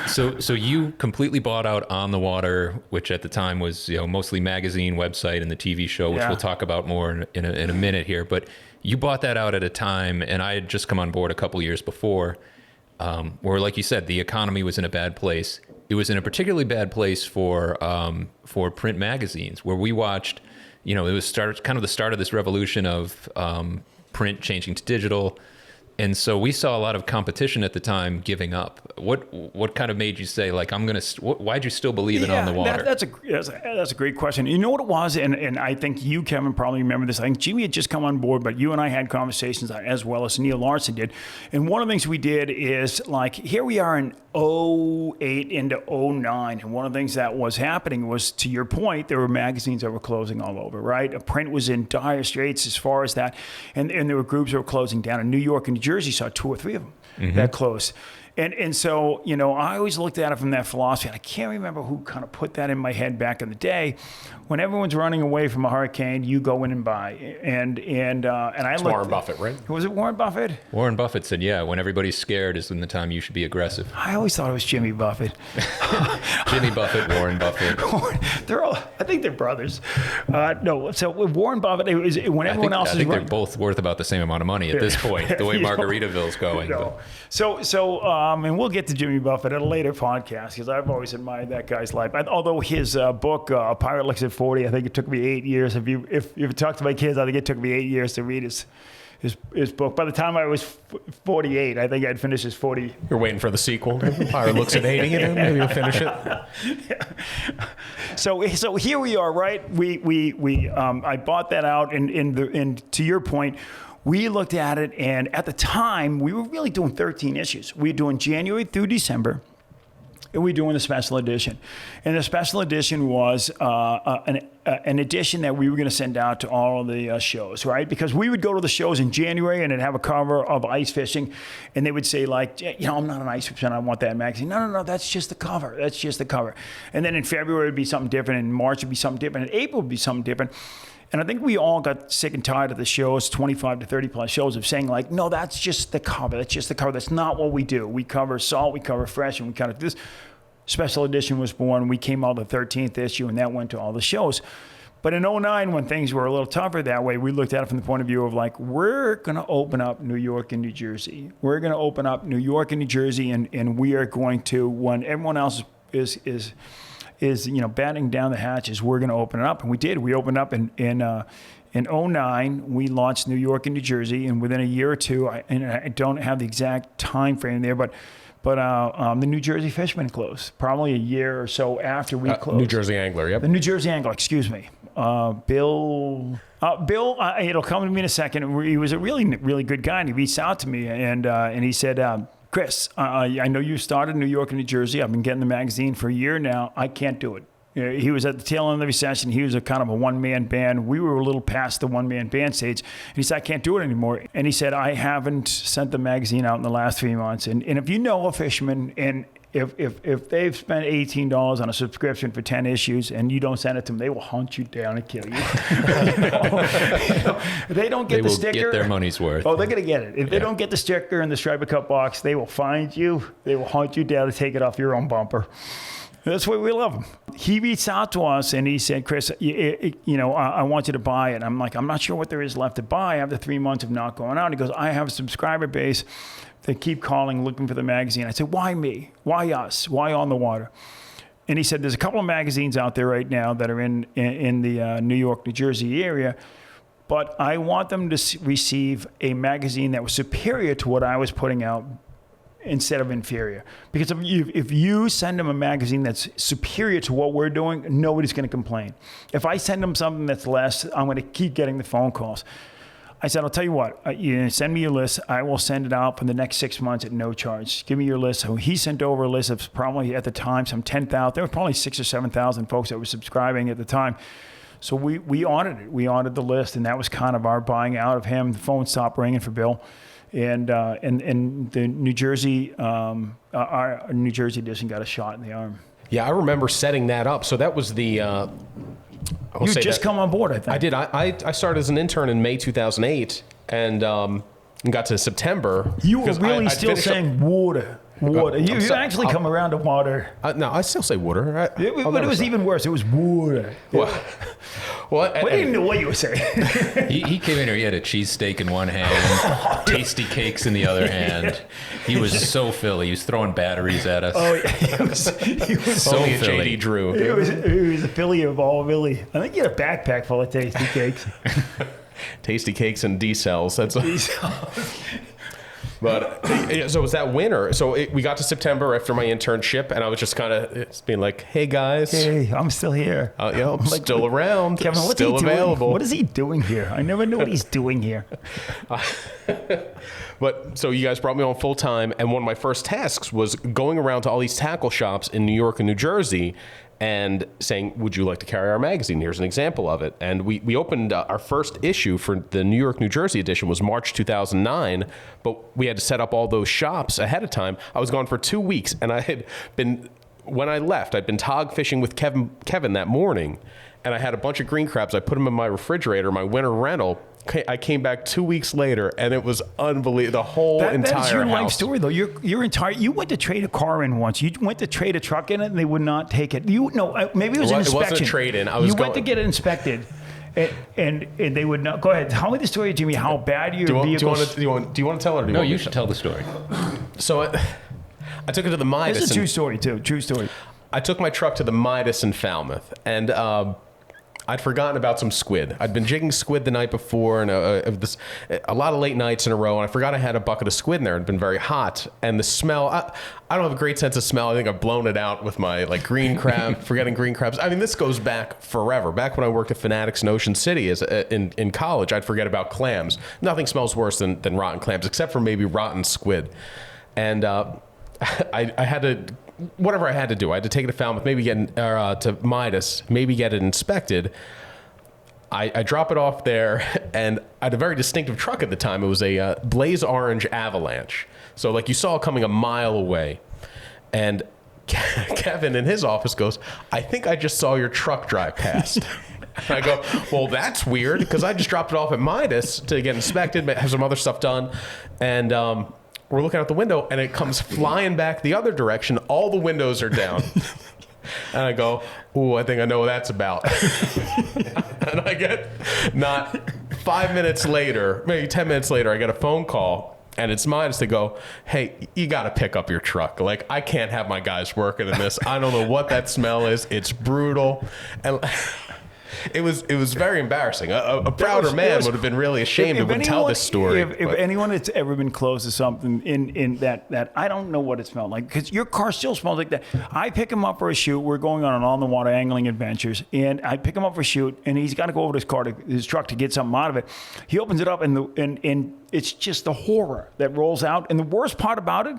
So you completely bought out On the Water, which at the time was mostly magazine, website, and the TV show, which we'll talk about more in a minute here. But you bought that out at a time, and I had just come on board a couple years before, where, like you said, the economy was in a bad place. It was in a particularly bad place for print magazines, where we watched, it was kind of the start of this revolution of print changing to digital. And so we saw a lot of competition at the time giving up. What kind of made you say, like, why'd you still believe in On the Water? That's a great question. You know what it was? And I think you, Kevin, probably remember this. I think Jimmy had just come on board, but you and I had conversations as well as Neil Larson did. And one of the things we did is, like, here we are in 08 into 09. And one of the things that was happening was, to your point, there were magazines that were closing all over, right? Print was in dire straits as far as that. And there were groups that were closing down. In New York and New Jersey, saw 2 or 3 of them that closed. And so, I always looked at it from that philosophy. And I can't remember who kind of put that in my head back in the day. When everyone's running away from a hurricane, you go in and buy. And I looked. Warren Buffett, right? Was it Warren Buffett? Warren Buffett said, yeah, when everybody's scared is when the time you should be aggressive. I always thought it was Jimmy Buffett. Jimmy Buffett, Warren Buffett. I think they're brothers. No, so with Warren Buffett, it was when everyone else is running. I think they're both worth about the same amount of money at this point, the way Margaritaville's going. And we'll get to Jimmy Buffett at a later podcast, because I've always admired that guy's life. Although his book, A Pirate Looks at 40, I think it took me 8 years. If you talk to my kids, I think it took me 8 years to read his book. By the time I was 48, I think I'd finished his 40. You're waiting for the sequel. Pirate looks at 80 and maybe you'll finish it. So here we are, right? I bought that out, and to your point, we looked at it, and at the time, we were really doing 13 issues. We were doing January through December, and we were doing the special edition. And the special edition was an edition that we were going to send out to all of the shows, right? Because we would go to the shows in January, and it'd have a cover of ice fishing, and they would say, like, I'm not an ice fisherman, I want that magazine. No, that's just the cover. That's just the cover. And then in February, it'd be something different. In March, it'd be something different. In April, it'd be something different. And I think we all got sick and tired of the shows, 25 to 30 plus shows, of saying, like, no, that's just the cover. That's just the cover. That's not what we do. We cover salt, we cover fresh, and we cover this. Special edition was born. We came out the 13th issue, and that went to all the shows. But in 09, when things were a little tougher that way, we looked at it from the point of view of, like, we're going to open up New York and New Jersey. We're going to open up New York and New Jersey, and we are going to, when everyone else is batting down the hatches, we're going to open it up. And we did. We opened up in 09. We launched New York and New Jersey, and within a year or two, I don't have the exact time frame there, but the New Jersey Fisherman closed probably a year or so after we closed. New Jersey Angler, yep. The New Jersey Angler, excuse me. Bill, it'll come to me in a second. He was a really, really good guy, and he reached out to me, and he said, Chris, I know you started in New York and New Jersey. I've been getting the magazine for a year now. I can't do it. He was at the tail end of the recession. He was a kind of a one-man band. We were a little past the one-man band stage. And he said, I can't do it anymore. And he said, I haven't sent the magazine out in the last 3 months. And if you know a fisherman, and if they've spent $18 on a subscription for 10 issues and you don't send it to them, they will hunt you down and kill you. If they don't get the sticker. They will get their money's worth. Oh, they're going to get it. If they don't get the sticker in the Striper Cup box, they will find you. They will hunt you down to take it off your own bumper. That's why we love him. He reached out to us and he said, Chris, I want you to buy it. I'm like, I'm not sure what there is left to buy after 3 months of not going out. He goes, I have a subscriber base. They keep calling, looking for the magazine. I said, why me? Why us? Why On the Water? And he said, there's a couple of magazines out there right now that are in the New York, New Jersey area, but I want them to receive a magazine that was superior to what I was putting out instead of inferior. Because if you send them a magazine that's superior to what we're doing, nobody's going to complain. If I send them something that's less, I'm going to keep getting the phone calls. I said, I'll tell you what, you send me your list. I will send it out for the next 6 months at no charge. Give me your list. So he sent over a list of probably at the time some 10,000. There were probably 6,000 or 7,000 folks that were subscribing at the time. So we honored it. We honored the list, and that was kind of our buying out of him. The phone stopped ringing for Bill. And the New Jersey, our New Jersey edition got a shot in the arm. Yeah, I remember setting that up. So that was the... you just come on board, I think. I did. I started as an intern in May 2008 and got to September. You were really still saying water. Water. You actually come around to water. No, I still say water. But it was even worse. It was water. Well, I didn't know what you were saying. He came in here, he had a cheesesteak in one hand, tasty cakes in the other hand. He was so Philly. He was throwing batteries at us. Oh, yeah. He was so only a Philly. JD Drew. He was a Philly of all Philly. I think he had a backpack full of tasty cakes. Tasty cakes and D-cells. That's But so it was that winter. So we got to September after my internship, and I was just kind of being like, "Hey guys, hey, I'm still here. I'm still around. Kevin, what's still he doing? available. What is he doing here? I never know what he's doing here." But so you guys brought me on full time, and one of my first tasks was going around to all these tackle shops in New York and New Jersey and saying, would you like to carry our magazine? Here's an example of it. And we opened our first issue for the New York, New Jersey edition was March 2009, but we had to set up all those shops ahead of time. I was gone for 2 weeks, and when I left, I'd been tog fishing with Kevin that morning, and I had a bunch of green crabs. I put them in my refrigerator, my winter rental. I came back 2 weeks later, and it was unbelievable. The whole entire house. That's your life story, though. You went to trade a car in once. You went to trade a truck in it, and they would not take it. Maybe it was an inspection. It wasn't a trade-in. You went to get it inspected, and they would not. Go ahead. Tell me the story, Jimmy. How bad your vehicles? Do you want to tell it? Or do you No, want you me should to? tell the story. So I took it to the Midas. It's a true story, too. True story. I took my truck to the Midas in Falmouth, and I'd forgotten about some squid. I'd been jigging squid the night before, and a lot of late nights in a row, and I forgot I had a bucket of squid in there. It'd been very hot, and the smell, I don't have a great sense of smell. I think I've blown it out with my green crab, forgetting green crabs. I mean, this goes back forever. Back when I worked at Fanatics in Ocean City in college, I'd forget about clams. Nothing smells worse than rotten clams, except for maybe rotten squid. And I had to... Whatever I had to do, I had to take it to Falmouth, maybe to Midas, maybe get it inspected. I drop it off there, and I had a very distinctive truck at the time. It was a blaze orange Avalanche. So you saw it coming a mile away. And Kevin in his office goes, I think I just saw your truck drive past. And I go, well, that's weird, because I just dropped it off at Midas to get inspected, have some other stuff done. And we're looking out the window, and it comes flying back the other direction. All the windows are down. And I go, ooh, I think I know what that's about. And I get, not 5 minutes later, maybe 10 minutes later, I get a phone call, and it's mine to go, hey, you got to pick up your truck. I can't have my guys working in this. I don't know what that smell is. It's brutal. And It was very embarrassing. A prouder man would have been really ashamed and would tell this story. If anyone has ever been close to something in that I don't know what it smelled like, because your car still smells like that. I pick him up for a shoot. We're going on the water angling adventures, and I pick him up for a shoot, and he's got to go over to his truck to get something out of it. He opens it up, and it's just the horror that rolls out. And the worst part about it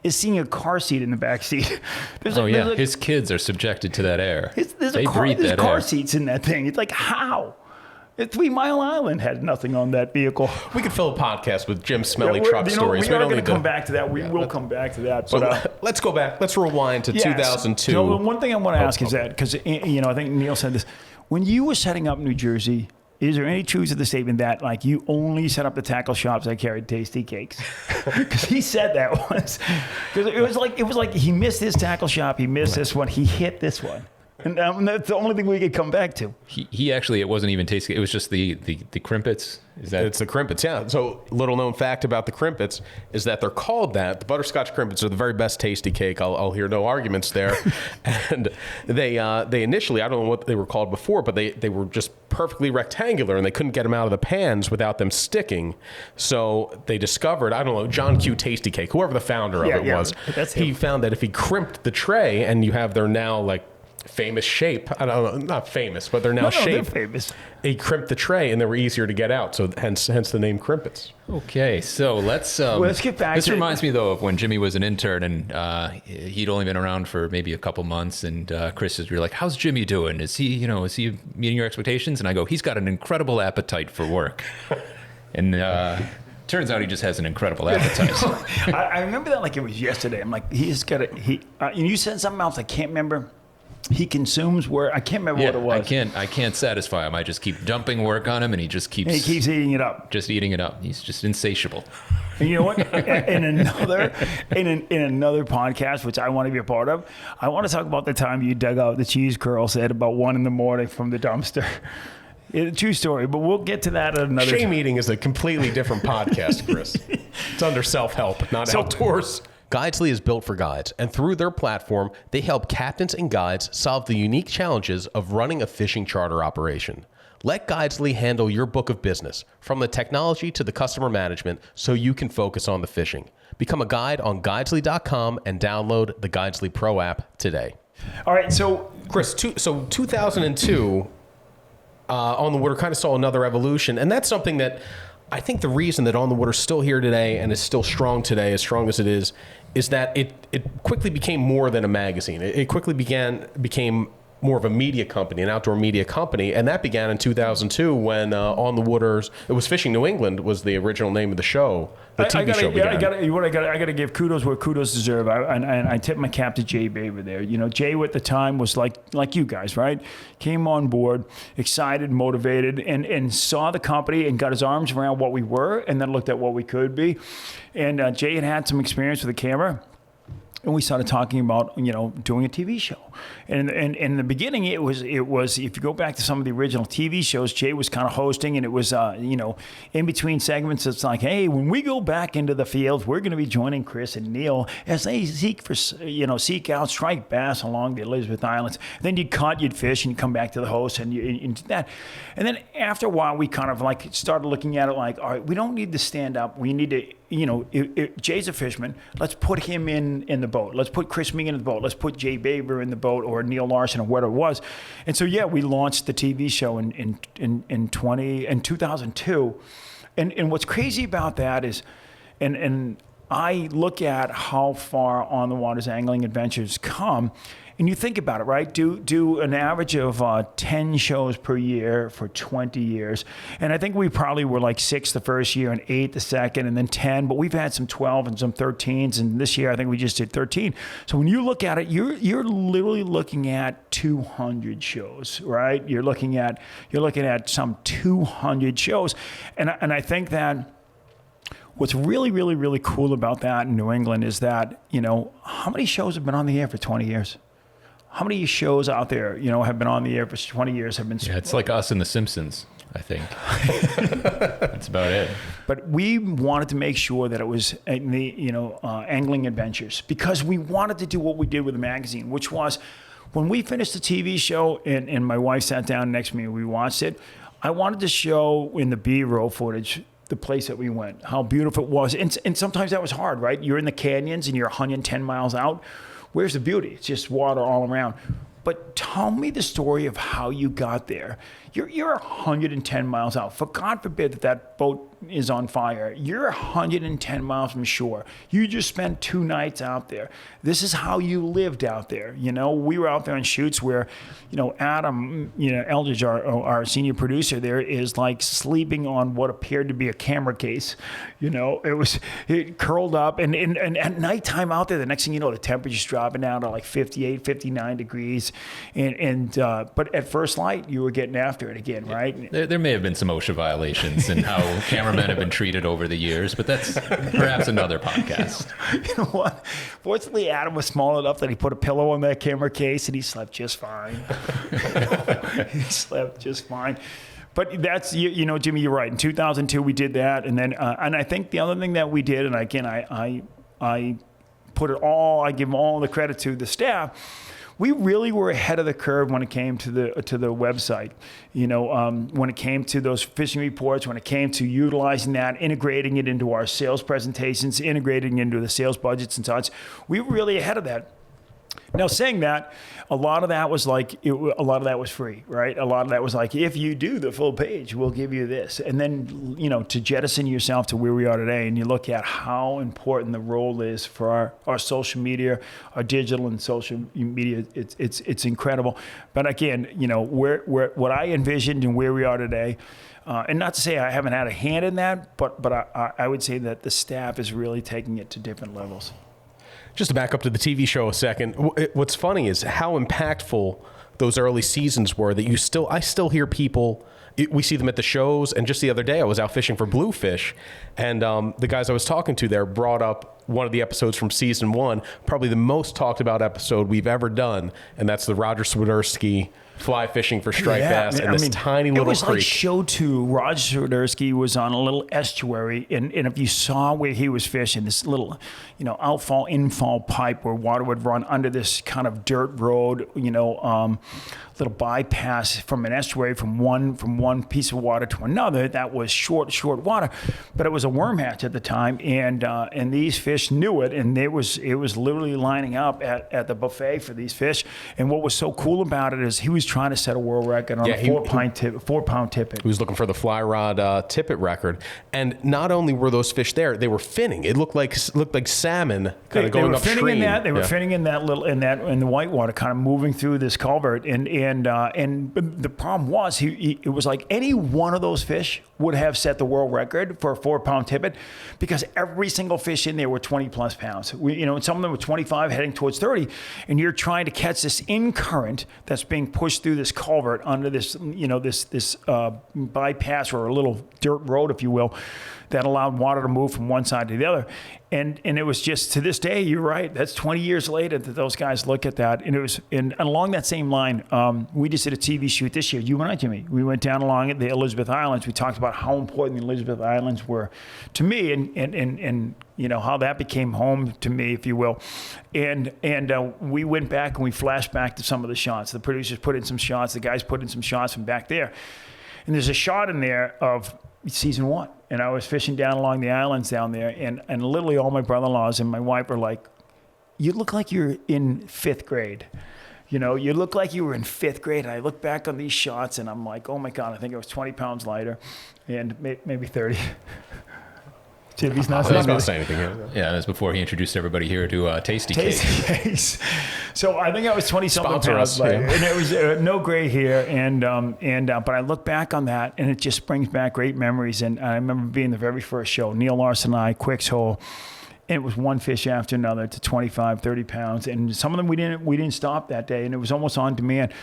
is seeing a car seat in the back seat. His kids are subjected to that air. There's car seats in that thing. It's like, how? 3 Mile Island had nothing on that vehicle. We could fill a podcast with Jim's smelly truck stories. We are going to come back to that. We will come back to that. But let's go back. Let's rewind to 2002. So one thing I want to ask is that, because I think Neil said this, when you were setting up New Jersey, is there any truth to the statement that, like, you only set up the tackle shops that carried tasty cakes? Because he said that once. Because it was like he missed his tackle shop, he missed this one, he hit this one. And that's the only thing we could come back to. He actually, it wasn't even tasty. It was just the crimpets. It's the crimpets, yeah. So little known fact about the crimpets is that they're called that. The butterscotch crimpets are the very best tasty cake. I'll hear no arguments there. And they initially, I don't know what they were called before, but they were just perfectly rectangular, and they couldn't get them out of the pans without them sticking. So they discovered, I don't know, John Q. Tasty Cake, whoever the founder of it was. He found that if he crimped the tray, and you have their now like famous shape. I don't know, not famous, but they're now shaped. They're famous. He crimped the tray, and they were easier to get out. So hence the name crimpets. Okay, so let's get back. This reminds me though of when Jimmy was an intern, and he'd only been around for maybe a couple months. And Chris is like, "How's Jimmy doing? Is he meeting your expectations?" And I go, "He's got an incredible appetite for work." And turns out he just has an incredible appetite. I remember that like it was yesterday. I'm like, he's got and you said something else I can't remember. He consumes work. I can't remember what it was. I can't satisfy him. I just keep dumping work on him, and he keeps eating it up. Just eating it up. He's just insatiable. And you know what? in another podcast, which I want to be a part of, I want to talk about the time you dug out the cheese curls at about 1 a.m. from the dumpster. It's a true story, but we'll get to that at another time. Shame eating is a completely different podcast, Chris. It's under self-help, not outdoors. Guidesly is built for guides, and through their platform, they help captains and guides solve the unique challenges of running a fishing charter operation. Let Guidesly handle your book of business, from the technology to the customer management, so you can focus on the fishing. Become a guide on Guidesly.com and download the Guidesly Pro app today. All right, so Chris, 2002, On the Water kind of saw another evolution, and that's something that I think the reason that On the Water is still here today and is still strong today, as strong as it is that it quickly became more than a magazine. It quickly became more of a media company, an outdoor media company, and that began in 2002 when On the Waters, it was Fishing New England was the original name of the show. The TV show began. I got to give kudos where kudos deserve. I tip my cap to Jay Baber there. You know, Jay at the time was like you guys, right? Came on board, excited, motivated, and saw the company and got his arms around what we were, and then looked at what we could be. And Jay had some experience with the camera. And we started talking about, doing a TV show. And in the beginning, it was if you go back to some of the original TV shows, Jay was kind of hosting, and it was, in between segments, it's like, hey, when we go back into the field, we're going to be joining Chris and Neil as they seek out striped bass along the Elizabeth Islands. Then you'd cut, you'd fish, and you'd come back to the host and you that. And then after a while, we kind of like started looking at it like, all right, we don't need to stand up. We need to, Jay's a fisherman. Let's put him in the boat. Let's put Chris Megan in the boat. Let's put Jay Baber in the boat, or Neil Larson, or whatever it was. And so, we launched the TV show in 2002. And what's crazy about that is, and I look at how far On the Water's angling adventures come. And you think about it, right? Do an average of 10 shows per year for 20 years. And I think we probably were like 6 the first year and 8 the second and then 10. But we've had some 12 and some 13s. And this year, I think we just did 13. So when you look at it, you're literally looking at 200 shows, right? You're looking at some 200 shows. And I think that what's really, really, really cool about that in New England is that, how many shows have been on the air for 20 years? How many shows out there, have been on the air for 20 years, have been... Yeah, it's like us and The Simpsons, I think. That's about it. But we wanted to make sure that it was angling adventures, because we wanted to do what we did with the magazine, which was when we finished the TV show and my wife sat down next to me and we watched it, I wanted to show in the B-roll footage the place that we went, how beautiful it was. And sometimes that was hard, right? You're in the canyons and you're 110 miles out. Where's the beauty? It's just water all around. But tell me the story of how you got there. You're 110 miles out. For God forbid that boat is on fire. You're 110 miles from shore. You just spent 2 nights out there. This is how you lived out there. You know, we were out there on shoots where, you know, Adam, you know, Eldridge, our senior producer there, is like sleeping on what appeared to be a camera case. You know, it curled up. And at nighttime out there, the next thing you know, the temperature's dropping down to like 58, 59 degrees. But at first light, you were getting after it again, right? There may have been some OSHA violations and how cameramen have been treated over the years, but that's perhaps another podcast. You know what? Fortunately, Adam was small enough that he put a pillow on that camera case and he slept just fine. He slept just fine. But that's, you know, Jimmy, you're right. In 2002, we did that. And then, and I think the other thing that we did, and again, I put it all, I give all the credit to the staff. We really were ahead of the curve when it came to the website. You know, when it came to those fishing reports, when it came to utilizing that, integrating it into our sales presentations, integrating it into the sales budgets and such, we were really ahead of that. Now, saying that, a lot of that was free, right? A lot of that was like, if you do the full page, we'll give you this. And then, you know, to jettison yourself to where we are today, and you look at how important the role is for our social media, our digital and social media, it's incredible. But again, you know, what I envisioned and where we are today, and not to say I haven't had a hand in that, but I would say that the staff is really taking it to different levels. Just to back up to the TV show a second, what's funny is how impactful those early seasons were that I still hear people, we see them at the shows. And just the other day I was out fishing for bluefish, and the guys I was talking to there brought up one of the episodes from season 1, probably the most talked about episode we've ever done. And that's the Roger Swiderski fly fishing for striped bass in this tiny little creek. It was like show 2. Roger Swiderski was on a little estuary, and if you saw where he was fishing, this little, you know, outfall, infall pipe where water would run under this kind of dirt road, you know, little bypass from an estuary from one piece of water to another. That was short water, but it was a worm hatch at the time, and these fish knew it, and it was literally lining up at the buffet for these fish. And what was so cool about it is he was trying to set a world record on a 4-pound tippet. He was looking for the fly rod tippet record, and not only were those fish there, they were finning. It looked like salmon kind of going upstream. They were finning in the whitewater, kind of moving through this culvert, and the problem was it was like any one of those fish would have set the world record for a 4-pound tippet, because every single fish in there were 20 plus pounds. And some of them were 25 heading towards 30, and you're trying to catch this in current that's being pushed through this culvert under this, you know, this bypass or a little dirt road, if you will, that allowed water to move from one side to the other. And it was just, to this day, you're right, that's 20 years later that those guys look at that. And along that same line, we just did a TV shoot this year, you and I, Jimmy. We went down along the Elizabeth Islands. We talked about how important the Elizabeth Islands were to me, and you know, how that became home to me, if you will. And we went back and we flashed back to some of the shots. The producers put in some shots, the guys put in some shots from back there. And there's a shot in there of season 1. And I was fishing down along the islands down there, and literally all my brother-in-laws and my wife were like, you look like you're in 5th grade. You know, you look like you were in 5th grade. And I look back on these shots and I'm like, oh my God, I think I was 20 pounds lighter, and maybe 30. Jimmy's not saying anything here. Yeah, that's before he introduced everybody here to Tasty Cakes. So I think I was 20-something pounds lighter, and it was no gray hair. But I look back on that, and it just brings back great memories. And I remember being the very first show, Neil Larson and I, Quicks Hole. And it was one fish after another to 25, 30 pounds. And some of them we didn't stop that day, and it was almost on demand.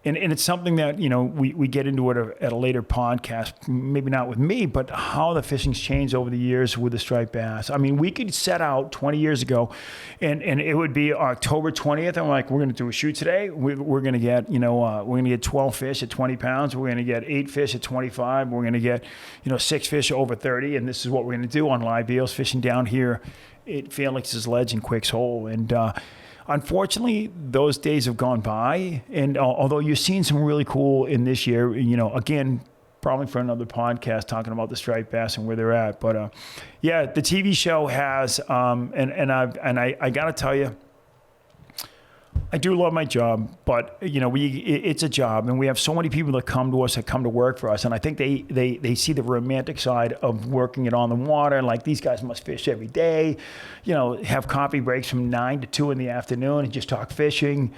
And it's something that, you know, we get into it at a later podcast, maybe not with me, but how the fishing's changed over the years with the striped bass. I mean, we could set out 20 years ago, and it would be October 20th. I'm like, we're going to do a shoot today. We're going to get, you know, we're going to get 12 fish at 20 pounds. We're going to get 8 fish at 25. We're going to get, you know, 6 fish over 30. And this is what we're going to do on live eels fishing down here at Felix's Ledge in Quicks Hole. And unfortunately, those days have gone by. And although you're seeing some really cool in this year, again, probably for another podcast talking about the striped bass and where they're at. But yeah, the TV show has, I got to tell you, I do love my job, but it's a job, and we have so many people that come to us, that come to work for us, and I think they see the romantic side of working it on the water. Like, these guys must fish every day, have coffee breaks from 9 to 2 in the afternoon and just talk fishing,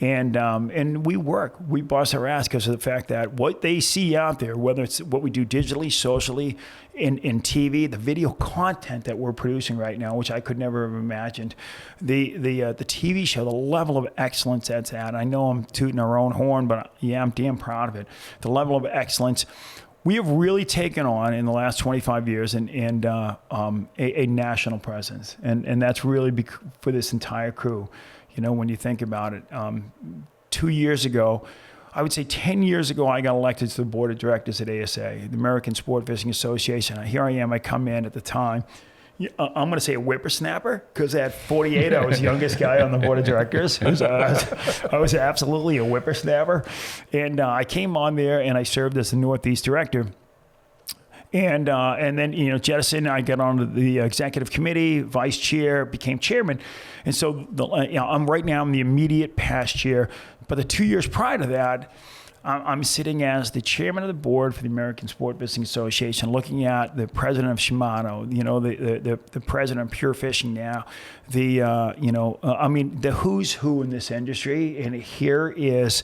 and we bust our ass because of the fact that what they see out there, whether it's what we do digitally, socially, in TV, the video content that we're producing right now, which I could never have imagined, the TV show, the level of excellence that's at. I know I'm tooting our own horn, but yeah, I'm damn proud of it. The level of excellence we have really taken on in the last 25 years and a national presence, and that's really for this entire crew. When you think about it, 2 years ago, I would say 10 years ago, I got elected to the board of directors at ASA, the American Sport Fishing Association. Here I am, I come in at the time. I'm going to say a whippersnapper, because at 48, I was the youngest guy on the board of directors. I was absolutely a whippersnapper. And I came on there and I served as the Northeast director. And then, jettison, I got on the executive committee, vice chair, became chairman. And so I'm right now in the immediate past chair. But the 2 years prior to that, I'm sitting as the chairman of the board for the American Sport Fishing Association, looking at the president of Shimano, the president of Pure Fishing now, the who's who in this industry. And here is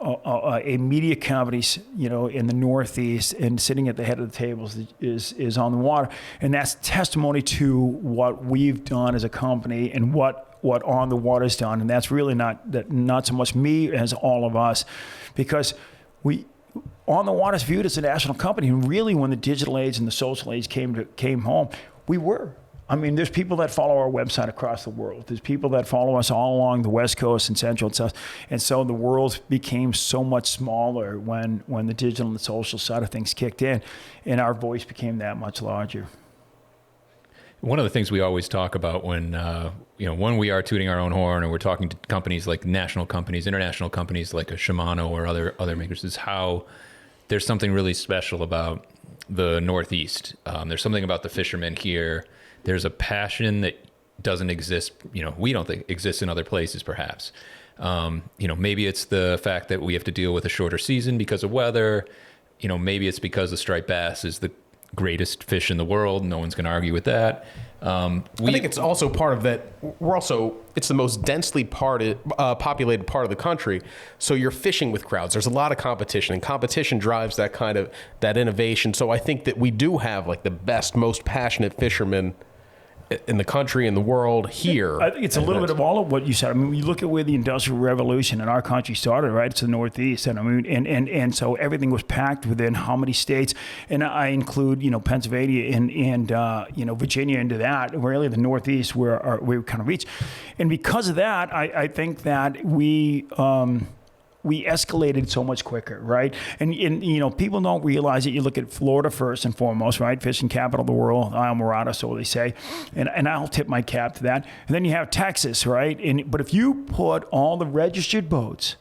a media companies, in the Northeast, and sitting at the head of the tables is on the water. And that's testimony to what we've done as a company and what On the Water's done. And that's really not so much me as all of us, because On the Water's viewed as a national company. And really, when the digital age and the social age came home, we were. There's people that follow our website across the world. There's people that follow us all along the West Coast and Central and South. And so the world became so much smaller when the digital and the social side of things kicked in, and our voice became that much larger. One of the things we always talk about when we are tooting our own horn, or we're talking to companies like national companies, international companies like a Shimano or other makers, is how there's something really special about the Northeast. There's something about the fishermen here. There's a passion that doesn't exist, we don't think exists in other places, perhaps. Maybe it's the fact that we have to deal with a shorter season because of weather. Maybe it's because the striped bass is the greatest fish in the world. No one's going to argue with that. I think it's also part of that. It's the most densely populated part of the country. So you're fishing with crowds. There's a lot of competition, and competition drives that innovation. So I think that we do have like the best, most passionate fishermen in the country, in the world here. I think it's a little bit of all of what you said. You look at where the Industrial Revolution in our country started, right? It's the Northeast. And so everything was packed within how many states? And I include, Pennsylvania and Virginia into that, really the Northeast where we kind of reach. And because of that, I think that we escalated so much quicker, right? And people don't realize it. You look at Florida first and foremost, right? Fishing capital of the world, Islamorada, so they say. And I'll tip my cap to that. And then you have Texas, right? But if you put all the registered boats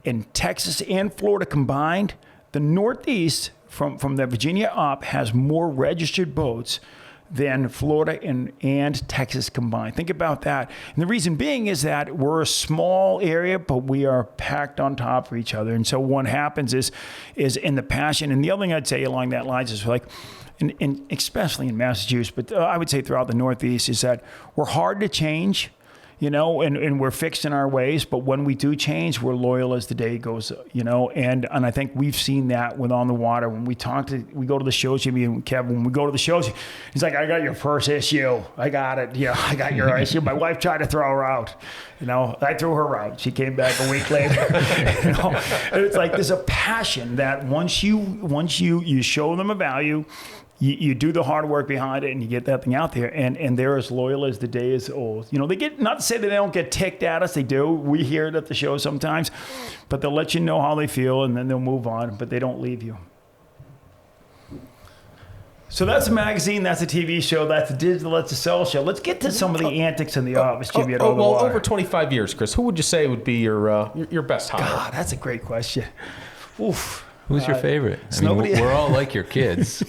in Texas and Florida combined, the Northeast from the Virginia up has more registered boats than Florida and Texas combined. Think about that. And the reason being is that we're a small area, but we are packed on top of each other. And so what happens is in the passion. And the other thing I'd say along that lines is like, and especially in Massachusetts, but I would say throughout the Northeast, is that we're hard to change. And we're fixed in our ways, but when we do change, we're loyal as the day goes, and I think we've seen that with On the Water. When we go to the shows, Jimmy and Kevin, when we go to the shows, he's like, I got your first issue. I got it. Yeah, I got your issue. My wife tried to throw her out. I threw her out. She came back a week later. And it's like, there's a passion that once you show them a value, you do the hard work behind it, and you get that thing out there, and they're as loyal as the day is old. They get, not to say that they don't get ticked at us, they do. We hear it at the show sometimes, but they'll let you know how they feel, and then they'll move on, but they don't leave you. So that's a magazine, that's a TV show, that's a digital, that's a cell show. Let's get to some of the antics in the office, Jimmy. Well, over 25 years, Chris, who would you say would be your best hire? God, that's a great question. Oof. Who's your favorite? I mean, nobody- we're all like your kids.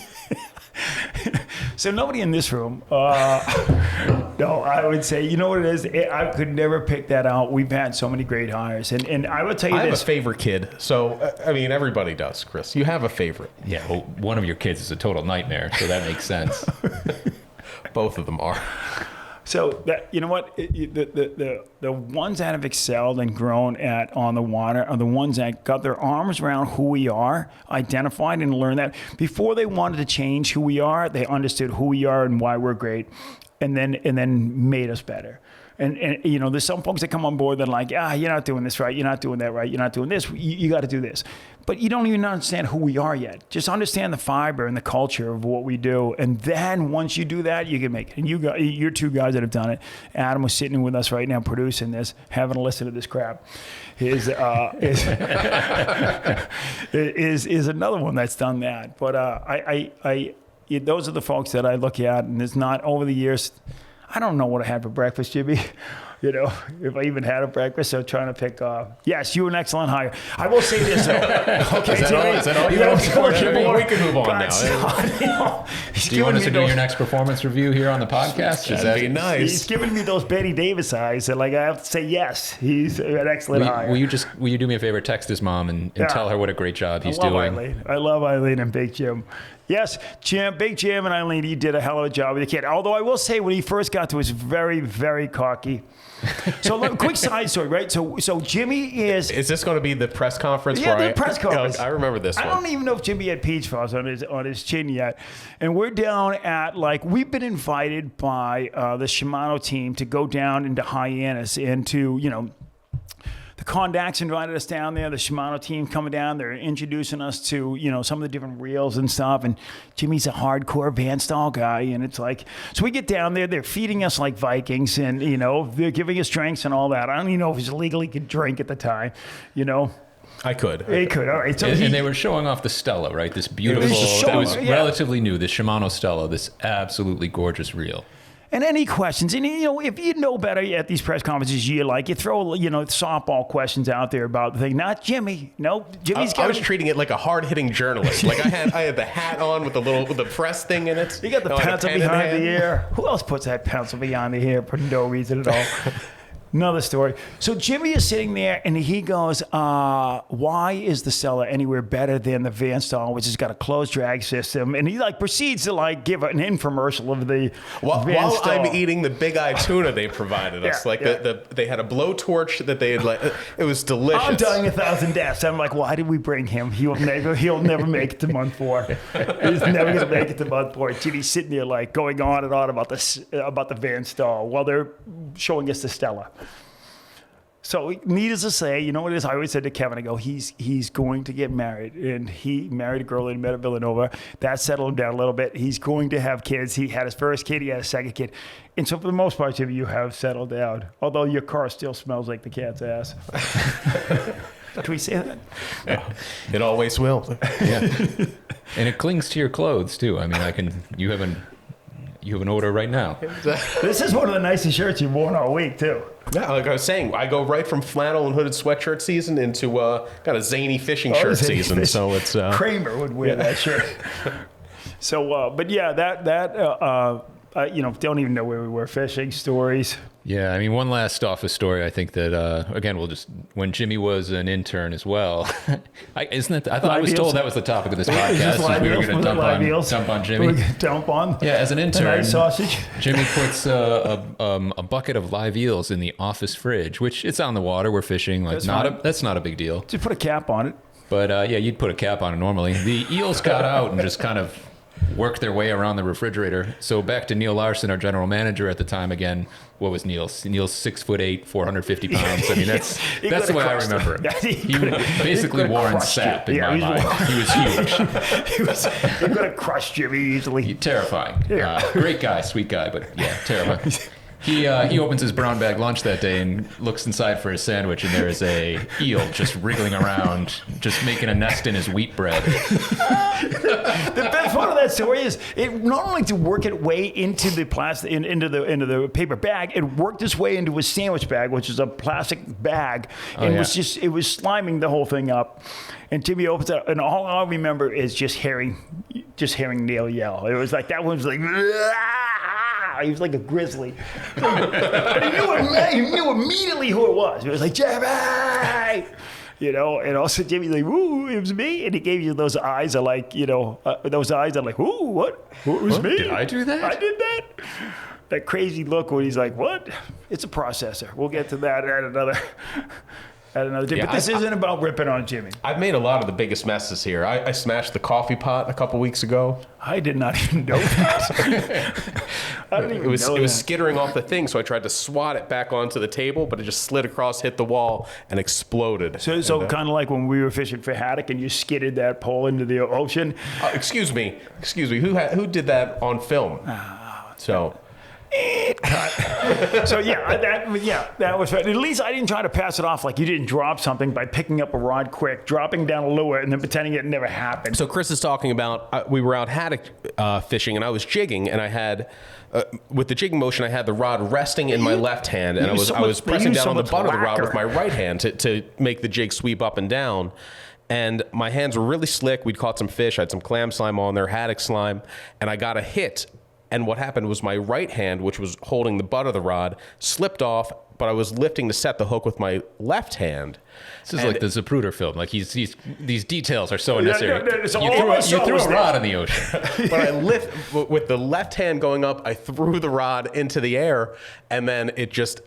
So nobody in this room. No, I would say, you know what it is? I could never pick that out. We've had so many great hires. And I would tell you I have this. a favorite kid. So, I mean, everybody does, Chris. You have a favorite. Yeah, well, one of your kids is a total nightmare, so that makes sense. Both of them are. So that, you know what, the ones that have excelled and grown on the water are the ones that got their arms around who we are, identified and learned that before they wanted to change who we are, they understood who we are and why we're great, and then made us better. And you know, there's some folks that come on board that are like, you're not doing this right, you're not doing that right, you're not doing this, you got to do this. But you don't even understand who we are yet. Just understand the fiber and the culture of what we do. And then once you do that, you can make it. And you're two guys that have done it. Adam was sitting with us right now producing this, having to listen to this crap. Is another one that's done that. But those are the folks that I look at, and it's not over the years. I don't know what I had for breakfast, Jimmy. You know, if I even had a breakfast, so trying to pick. Yes, you were an excellent hire. I will say this though. Okay, Is that all you have for Jimmy? We can move on now. Do you want us to do your next performance review here on the podcast? That'd be nice. He's giving me those Betty Davis eyes, and like I have to say yes. He's an excellent hire. Will you do me a favor? Text his mom and tell her what a great job he's doing. I love Eileen and Big Jim. Yes, Big Jim and Eileen, he did a hell of a job with the kid. Although I will say when he first got to, he was very, very cocky. So look, quick side story, right? So Jimmy is this going to be the press conference? Yeah, the press conference. I remember this one. I don't even know if Jimmy had peach fuzz on his chin yet. And we're down at, we've been invited by the Shimano team to go down into Hyannis and to, you know, the Condacks invited us down there. The Shimano team coming down. They're introducing us to, you know, some of the different reels and stuff. And Jimmy's a hardcore Van Staal guy. And it's like, so we get down there. They're feeding us like Vikings. And, you know, they're giving us drinks and all that. I don't even know if he legally could drink at the time, you know. I could. He could. All right. So and they were showing off the Stella, right? This beautiful, it was relatively new, the Shimano Stella, this absolutely gorgeous reel. And any questions, and you know, if you know better at these press conferences, you throw, you know, softball questions out there about the thing. Not Jimmy. No, Jimmy's got. I was treating it like a hard-hitting journalist. Like I had the hat on with the press thing in it. You got the pencil behind the ear. Who else puts that pencil behind the ear for no reason at all? Another story. So Jimmy is sitting there and he goes, why is the Stella anywhere better than the Van Staal, which has got a closed drag system? And he proceeds to give an infomercial of the Van Staal. I'm eating the big eye tuna they provided us. They had a blowtorch that they had it was delicious. I'm dying 1,000 deaths. I'm like, why did we bring him? He'll never make it to month 4. He's never going to make it to month 4. Jimmy's sitting there going on and on about the Van Staal while they're showing us the Stella. So needless to say, you know what it is? I always said to Kevin, I go, he's going to get married. And he married a girl in Villanova. That settled him down a little bit. He's going to have kids. He had his first kid. He had his second kid. And so for the most part, Jimmy, you have settled down. Although your car still smells like the cat's ass. Can we say that? Yeah. It always will. Yeah. And it clings to your clothes, too. I mean, you have an odor right now. This is one of the nicest shirts you've worn all week, too. Yeah, like I was saying, I go right from flannel and hooded sweatshirt season into kind of zany fishing shirt season. So it's Kramer would wear that shirt. So, but yeah, don't even know where we were fishing stories. Yeah, I mean, one last office story. I think that again, when Jimmy was an intern as well. I was told that was the topic of this podcast. We were going to dump on Jimmy. Dump on. Yeah, as an intern, nice sausage. Jimmy puts a bucket of live eels in the office fridge, which it's on the water. We're fishing. That's not a big deal. Just put a cap on it. But you'd put a cap on it normally. The eels got out and just kind of work their way around the refrigerator. So back to Neil Larson, our general manager at the time. Again, what was Neil's? Neil's 6'8", 450 pounds. I mean, that's the way I remember him. He basically Warren Sapp in my mind. He was huge. He could have crushed Jimmy easily. Terrifying. Yeah. Great guy, sweet guy, but yeah, terrifying. He opens his brown bag lunch that day and looks inside for his sandwich, and there is a eel just wriggling around, just making a nest in his wheat bread. The best part of that story is it not only to work its way into the plastic, into the paper bag, it worked its way into a sandwich bag, which is a plastic bag, and it was sliming the whole thing up. And Jimmy opens it up, and all I remember is just hearing Neil yell. It was like that one was like. He was like a grizzly. But he knew immediately who it was. He was like, Jimmy! You know, and also Jimmy's like, ooh, it was me. And he gave you those eyes are like, you know, those eyes are like, ooh, what? It was me. Did I do that? I did that. That crazy look when he's like, what? It's a processor. We'll get to that at another day. But this isn't about ripping on Jimmy. I've made a lot of the biggest messes here. I smashed the coffee pot a couple weeks ago. I did not even know that. I didn't even know that. It was skittering off the thing, so I tried to swat it back onto the table, but it just slid across, hit the wall, and exploded. So kind of like when we were fishing for haddock and you skidded that pole into the ocean. Excuse me. Who did that on film? So that was fun. At least I didn't try to pass it off like you didn't drop something by picking up a rod quick, dropping down a lure, and then pretending it never happened. So Chris is talking about we were out haddock fishing, and I was jigging, and I had with the jigging motion, I had the rod resting in my left hand, and I was pressing down on the butt of the rod with my right hand to make the jig sweep up and down. And my hands were really slick. We'd caught some fish. I had some clam slime on there, haddock slime, and I got a hit. And what happened was my right hand, which was holding the butt of the rod, slipped off, but I was lifting to set the hook with my left hand. This is like the Zapruder film. Like these details are so unnecessary. You threw a rod in the ocean. But I with the left hand going up, I threw the rod into the air, and then it just...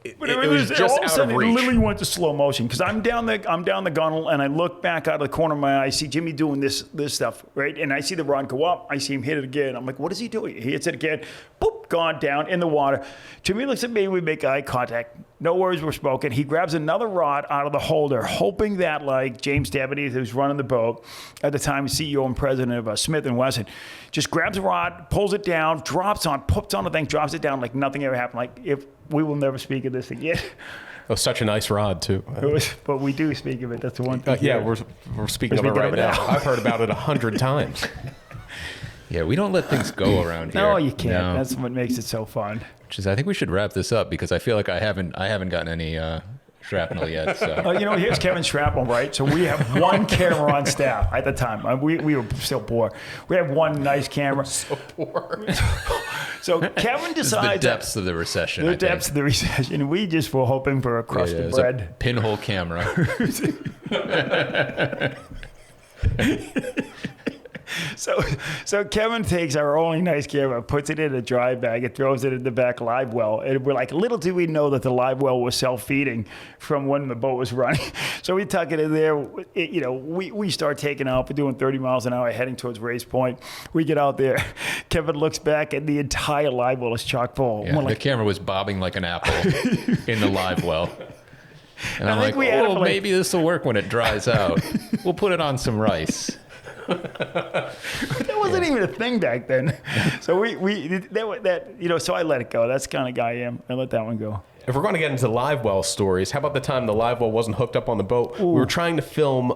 It was just all of a out sudden, of reach. it literally went to slow motion because I'm down the gunnel and I look back out of the corner of my eye. I see Jimmy doing this stuff, right? And I see the rod go up. I see him hit it again. I'm like, what is he doing? He hits it again. Boop, gone down in the water. Jimmy looks at me. We make eye contact. No words were spoken. He grabs another rod out of the holder, hoping that like James Devaney, who's running the boat at the time, CEO and president of Smith & Wesson, just grabs a rod, pulls it down, puts on the thing, drops it down like nothing ever happened. Like if we will never speak of this again. Oh, such a nice rod too. But we do speak of it. That's the one thing. We're speaking of it right now. I've heard about it 100 times. Yeah, we don't let things go around here. No, you can't. No. That's what makes it so fun. I think we should wrap this up because I feel like I haven't gotten any shrapnel yet. So. Here's Kevin's shrapnel, right? So we have one camera on staff at the time. We were still poor. We have one nice camera. So poor. So Kevin decides... the depths of the recession, The depths of the recession. We just were hoping for a crust of bread. A pinhole camera. So Kevin takes our only nice camera, puts it in a dry bag, and throws it in the back live well. And we're like, little do we know that the live well was self-feeding from when the boat was running. So we tuck it in there. We start taking off. We're doing 30 miles an hour, heading towards Race Point. We get out there. Kevin looks back, and the entire live well is chock full. Yeah, the camera was bobbing like an apple in the live well. And I'm like, maybe this will work when it dries out. We'll put it on some rice. That wasn't even a thing back then. So so I let it go. That's the kind of guy I am. I let that one go. If we're going to get into live well stories, how about the time the live well wasn't hooked up on the boat? Ooh. We were trying to film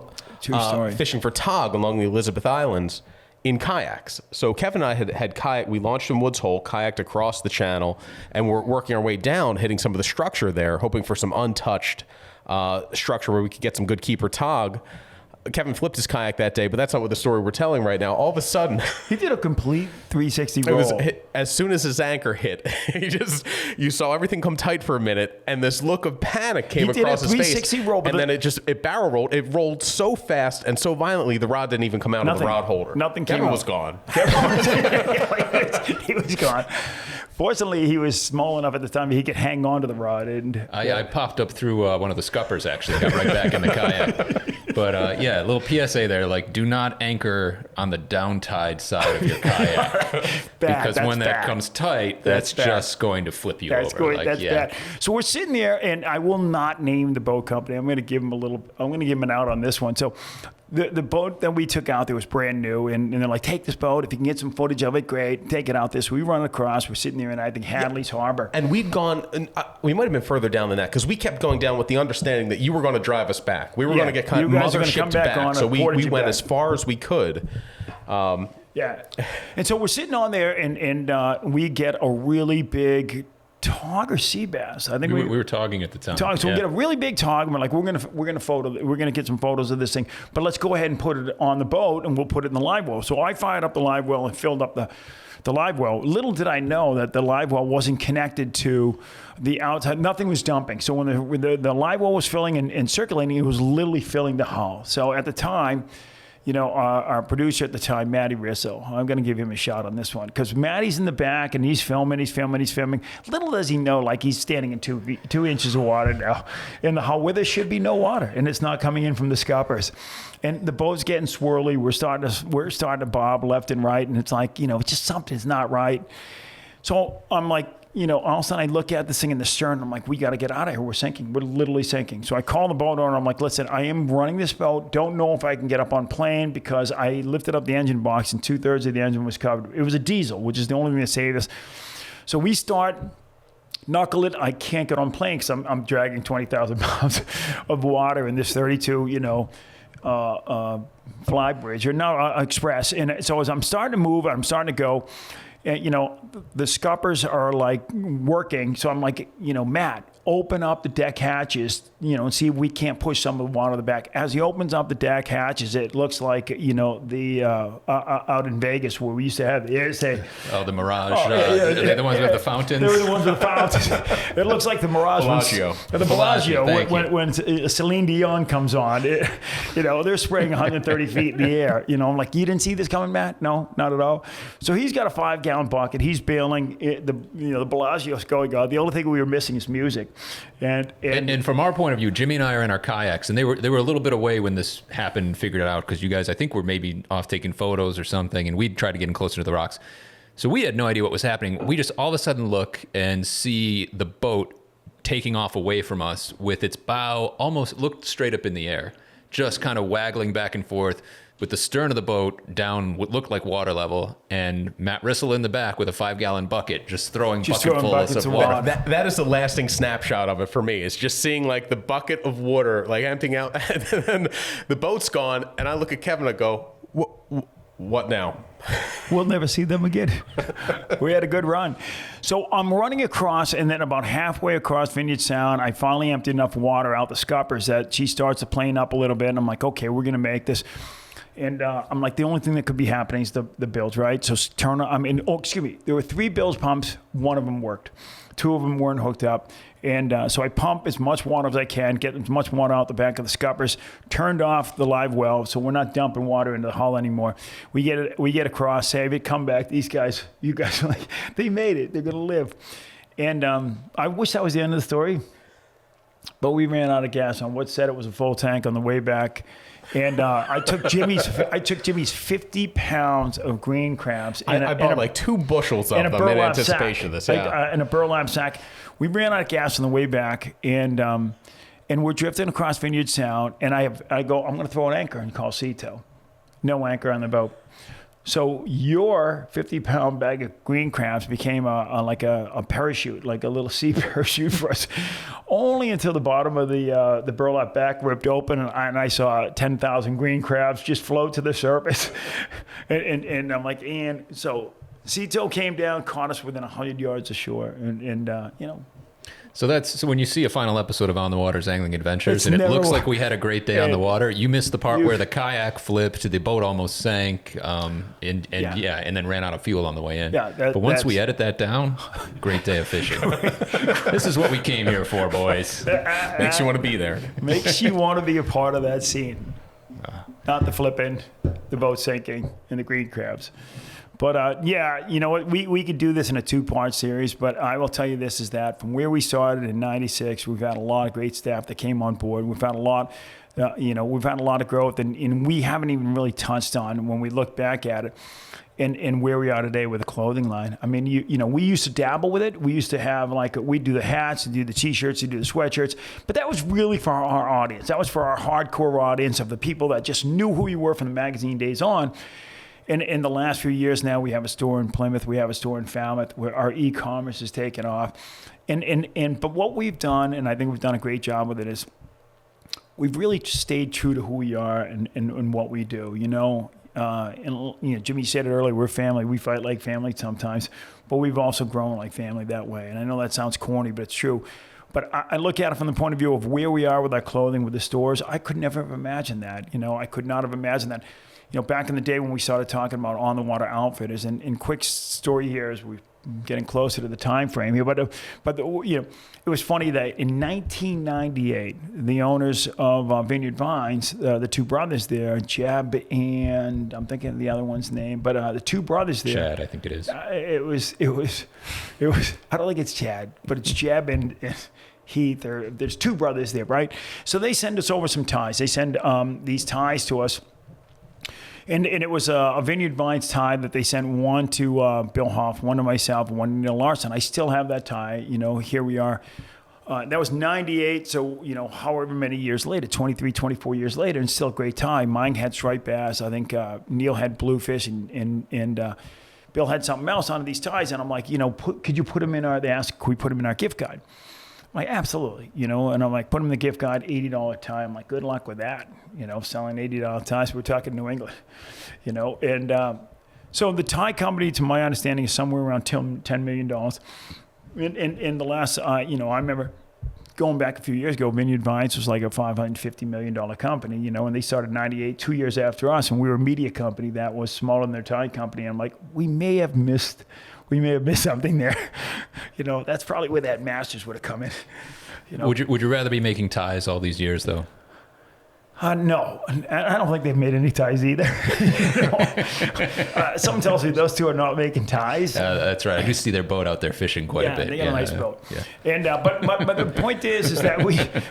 fishing for tog along the Elizabeth Islands in kayaks. So Kevin and I had kayak. We launched in Woods Hole, kayaked across the channel, and we're working our way down, hitting some of the structure there, hoping for some untouched structure where we could get some good keeper tog. Kevin flipped his kayak that day, but that's not what the story we're telling right now. All of a sudden, he did a complete 360 roll. As soon as his anchor hit, you saw everything come tight for a minute, and this look of panic came across his face. 360 roll, and then it barrel rolled. It rolled so fast and so violently, the rod didn't even come out of the rod holder. Nothing came Kevin out. was gone. He was gone. Fortunately, he was small enough at the time he could hang on to the rod. And I popped up through one of the scuppers, actually. Got right back in the kayak. But a little PSA there, like, do not anchor on the downtide side of your kayak. Because when that comes tight, that's just going to flip you over. That's bad. So we're sitting there, and I will not name the boat company. I'm going to give him an out on this one. So the boat that we took out there was brand new, and they're like, take this boat. If you can get some footage of it, great. Take it out there. So we run across. We're sitting there in, I think, Hadley's Harbor. And we'd gone, and we might have been further down than that, because we kept going down with the understanding that you were going to drive us back. We were going to get kind of mother-shipped back. So we went as far as we could. Yeah. And so we're sitting on there, and we get a really big tog or sea bass. I think we were togging at the time. So we get a really big tog, and we're like, we're gonna get some photos of this thing, but let's go ahead and put it on the boat, and we'll put it in the live well. So I fired up the live well and filled up the live well. Little did I know that the live well wasn't connected to the outside. Nothing was dumping. So when the live well was filling and circulating, it was literally filling the hull. So at the time, our producer at the time, Matty Risso, I'm going to give him a shot on this one, because Matty's in the back and he's filming. Little does he know, like, he's standing in 2 inches of water now in the hull where there should be no water, and it's not coming in from the scuppers. And the boat's getting swirly. We're starting to bob left and right, and it's like, it's just something's not right. So I'm like, all of a sudden I look at this thing in the stern. I'm like, we got to get out of here. We're sinking. We're literally sinking. So I call the boat owner. I'm like, listen, I am running this boat. Don't know if I can get up on plane, because I lifted up the engine box and 2/3 of the engine was covered. It was a diesel, which is the only thing that saved us. So we start, knuckle it. I can't get on plane because I'm dragging 20,000 pounds of water in this 32, fly bridge or no express. And so as I'm starting to move, I'm starting to go. The scuppers are like working. So I'm like, Matt, open up the deck hatches, and see if we can't push some of the water to the back. As he opens up the deck hatches, it looks like, the out in Vegas where we used to have the the Mirage. They're the ones with the fountains. They were the ones with the fountains. It looks like the Mirage. Bellagio. When Celine Dion comes on, they're spraying 130 feet in the air. I'm like, you didn't see this coming, Matt? No, not at all. So he's got a 5-gallon bucket. He's bailing. The Bellagio's going on. The only thing we were missing is music. And from our point of view, Jimmy and I are in our kayaks, and they were a little bit away when this happened and figured it out, because you guys, I think, were maybe off taking photos or something, and we'd tried to get in closer to the rocks. So we had no idea what was happening. We just all of a sudden look and see the boat taking off away from us with its bow almost looked straight up in the air, just kind of waggling back and forth, with the stern of the boat down what looked like water level, and Matt Rissell in the back with a 5-gallon bucket, just throwing bucketfuls of water. That is the lasting snapshot of it for me. It's just seeing like the bucket of water like emptying out, and then the boat's gone, and I look at Kevin and I go, what now? We'll never see them again. We had a good run. So I'm running across, and then about halfway across Vineyard Sound, I finally emptied enough water out the scuppers that she starts to plane up a little bit, and I'm like, okay, we're going to make this. And I'm like, the only thing that could be happening is the bilge, right? So there were 3 bilge pumps. One of them worked. 2 of them weren't hooked up. And so I pump as much water as I can, get as much water out the back of the scuppers, turned off the live well, so we're not dumping water into the hull anymore. We get across, save it, come back. You guys are like, they made it. They're going to live. And I wish that was the end of the story, but we ran out of gas on what said it was a full tank on the way back. And I took Jimmy's 50 pounds of green crabs. I bought like 2 bushels of them in anticipation of this. In a burlap sack. We ran out of gas on the way back, and we're drifting across Vineyard Sound. And I go, I'm going to throw an anchor and call Cito. No anchor on the boat. So your 50-pound bag of green crabs became a parachute, like a little sea parachute for us, only until the bottom of the burlap back ripped open, and I saw 10,000 green crabs just float to the surface. and I'm like, and so Cito came down, caught us within 100 yards of shore, and So when you see a final episode of On the Water's Angling Adventures, and it looks like we had a great day on the water, you missed the part where the kayak flipped, the boat almost sank, and then ran out of fuel on the way in. But once we edit that down, great day of fishing. This is what we came here for, boys. Makes you want to be there. Makes you want to be a part of that scene. Not the flipping, the boat sinking, and the green crabs. But yeah, you know what? We could do this in a 2-part series, but I will tell you this is that from where we started in '96, we've had a lot of great staff that came on board. We've had a lot, we've had a lot of growth, and we haven't even really touched on when we look back at it. And where we are today with the clothing line. I mean, you know, we used to dabble with it. We used to have we'd do the hats, we'd do the t-shirts, we'd do the sweatshirts, but that was really for our audience. That was for our hardcore audience of the people that just knew who we were from the magazine days on. And in the last few years now, we have a store in Plymouth, we have a store in Falmouth, where our e-commerce has taken off. But what we've done, and I think we've done a great job with it, is we've really stayed true to who we are and what we do, you know. Jimmy said it earlier, we're family. We fight like family sometimes, but we've also grown like family that way. And I know that sounds corny, but it's true. But I look at it from the point of view of where we are with our clothing, with the stores. I could never have imagined that. You know, I could not have imagined that. You know, back in the day when we started talking about on-the-water outfitters, and quick story here as we're getting closer to the time frame here, but you know, it was funny that in 1998, the owners of Vineyard Vines, the two brothers there, Jeb and I'm thinking of the other one's name, but the two brothers there, Chad, I think it is. It was. I don't think it's Chad, but it's Jeb and Heath. There's two brothers there, right? So they send us over some ties. They send these ties to us. And it was a Vineyard Vines tie that they sent, one to Bill Hoff, one to myself, one to Neil Larson. I still have that tie. You know, here we are. That was 98, so, you know, however many years later, 23, 24 years later, and still a great tie. Mine had striped bass. I think Neil had bluefish, and Bill had something else on these ties. And I'm like, you know, could you put them in they asked, could we put them in our gift guide? I'm like, absolutely, you know, and I'm like, put them in the gift guide, $80 tie. I'm like, good luck with that, you know, selling $80 ties. We're talking New England, you know. And so the tie company, to my understanding, is somewhere around $10 million. In the last, you know, I remember going back a few years ago, Vineyard Vines was like a $550 million company, you know, and they started in 98, 2 years after us, and we were a media company that was smaller than their tie company. And I'm like, we may have missed something there. You know, that's probably where that Masters would have come in. You know, Would you rather be making ties all these years, though? No, I don't think they've made any ties either. You know? Something tells me those two are not making ties. That's right. I do see their boat out there fishing quite a bit. They got a nice boat. Yeah. And but the point is that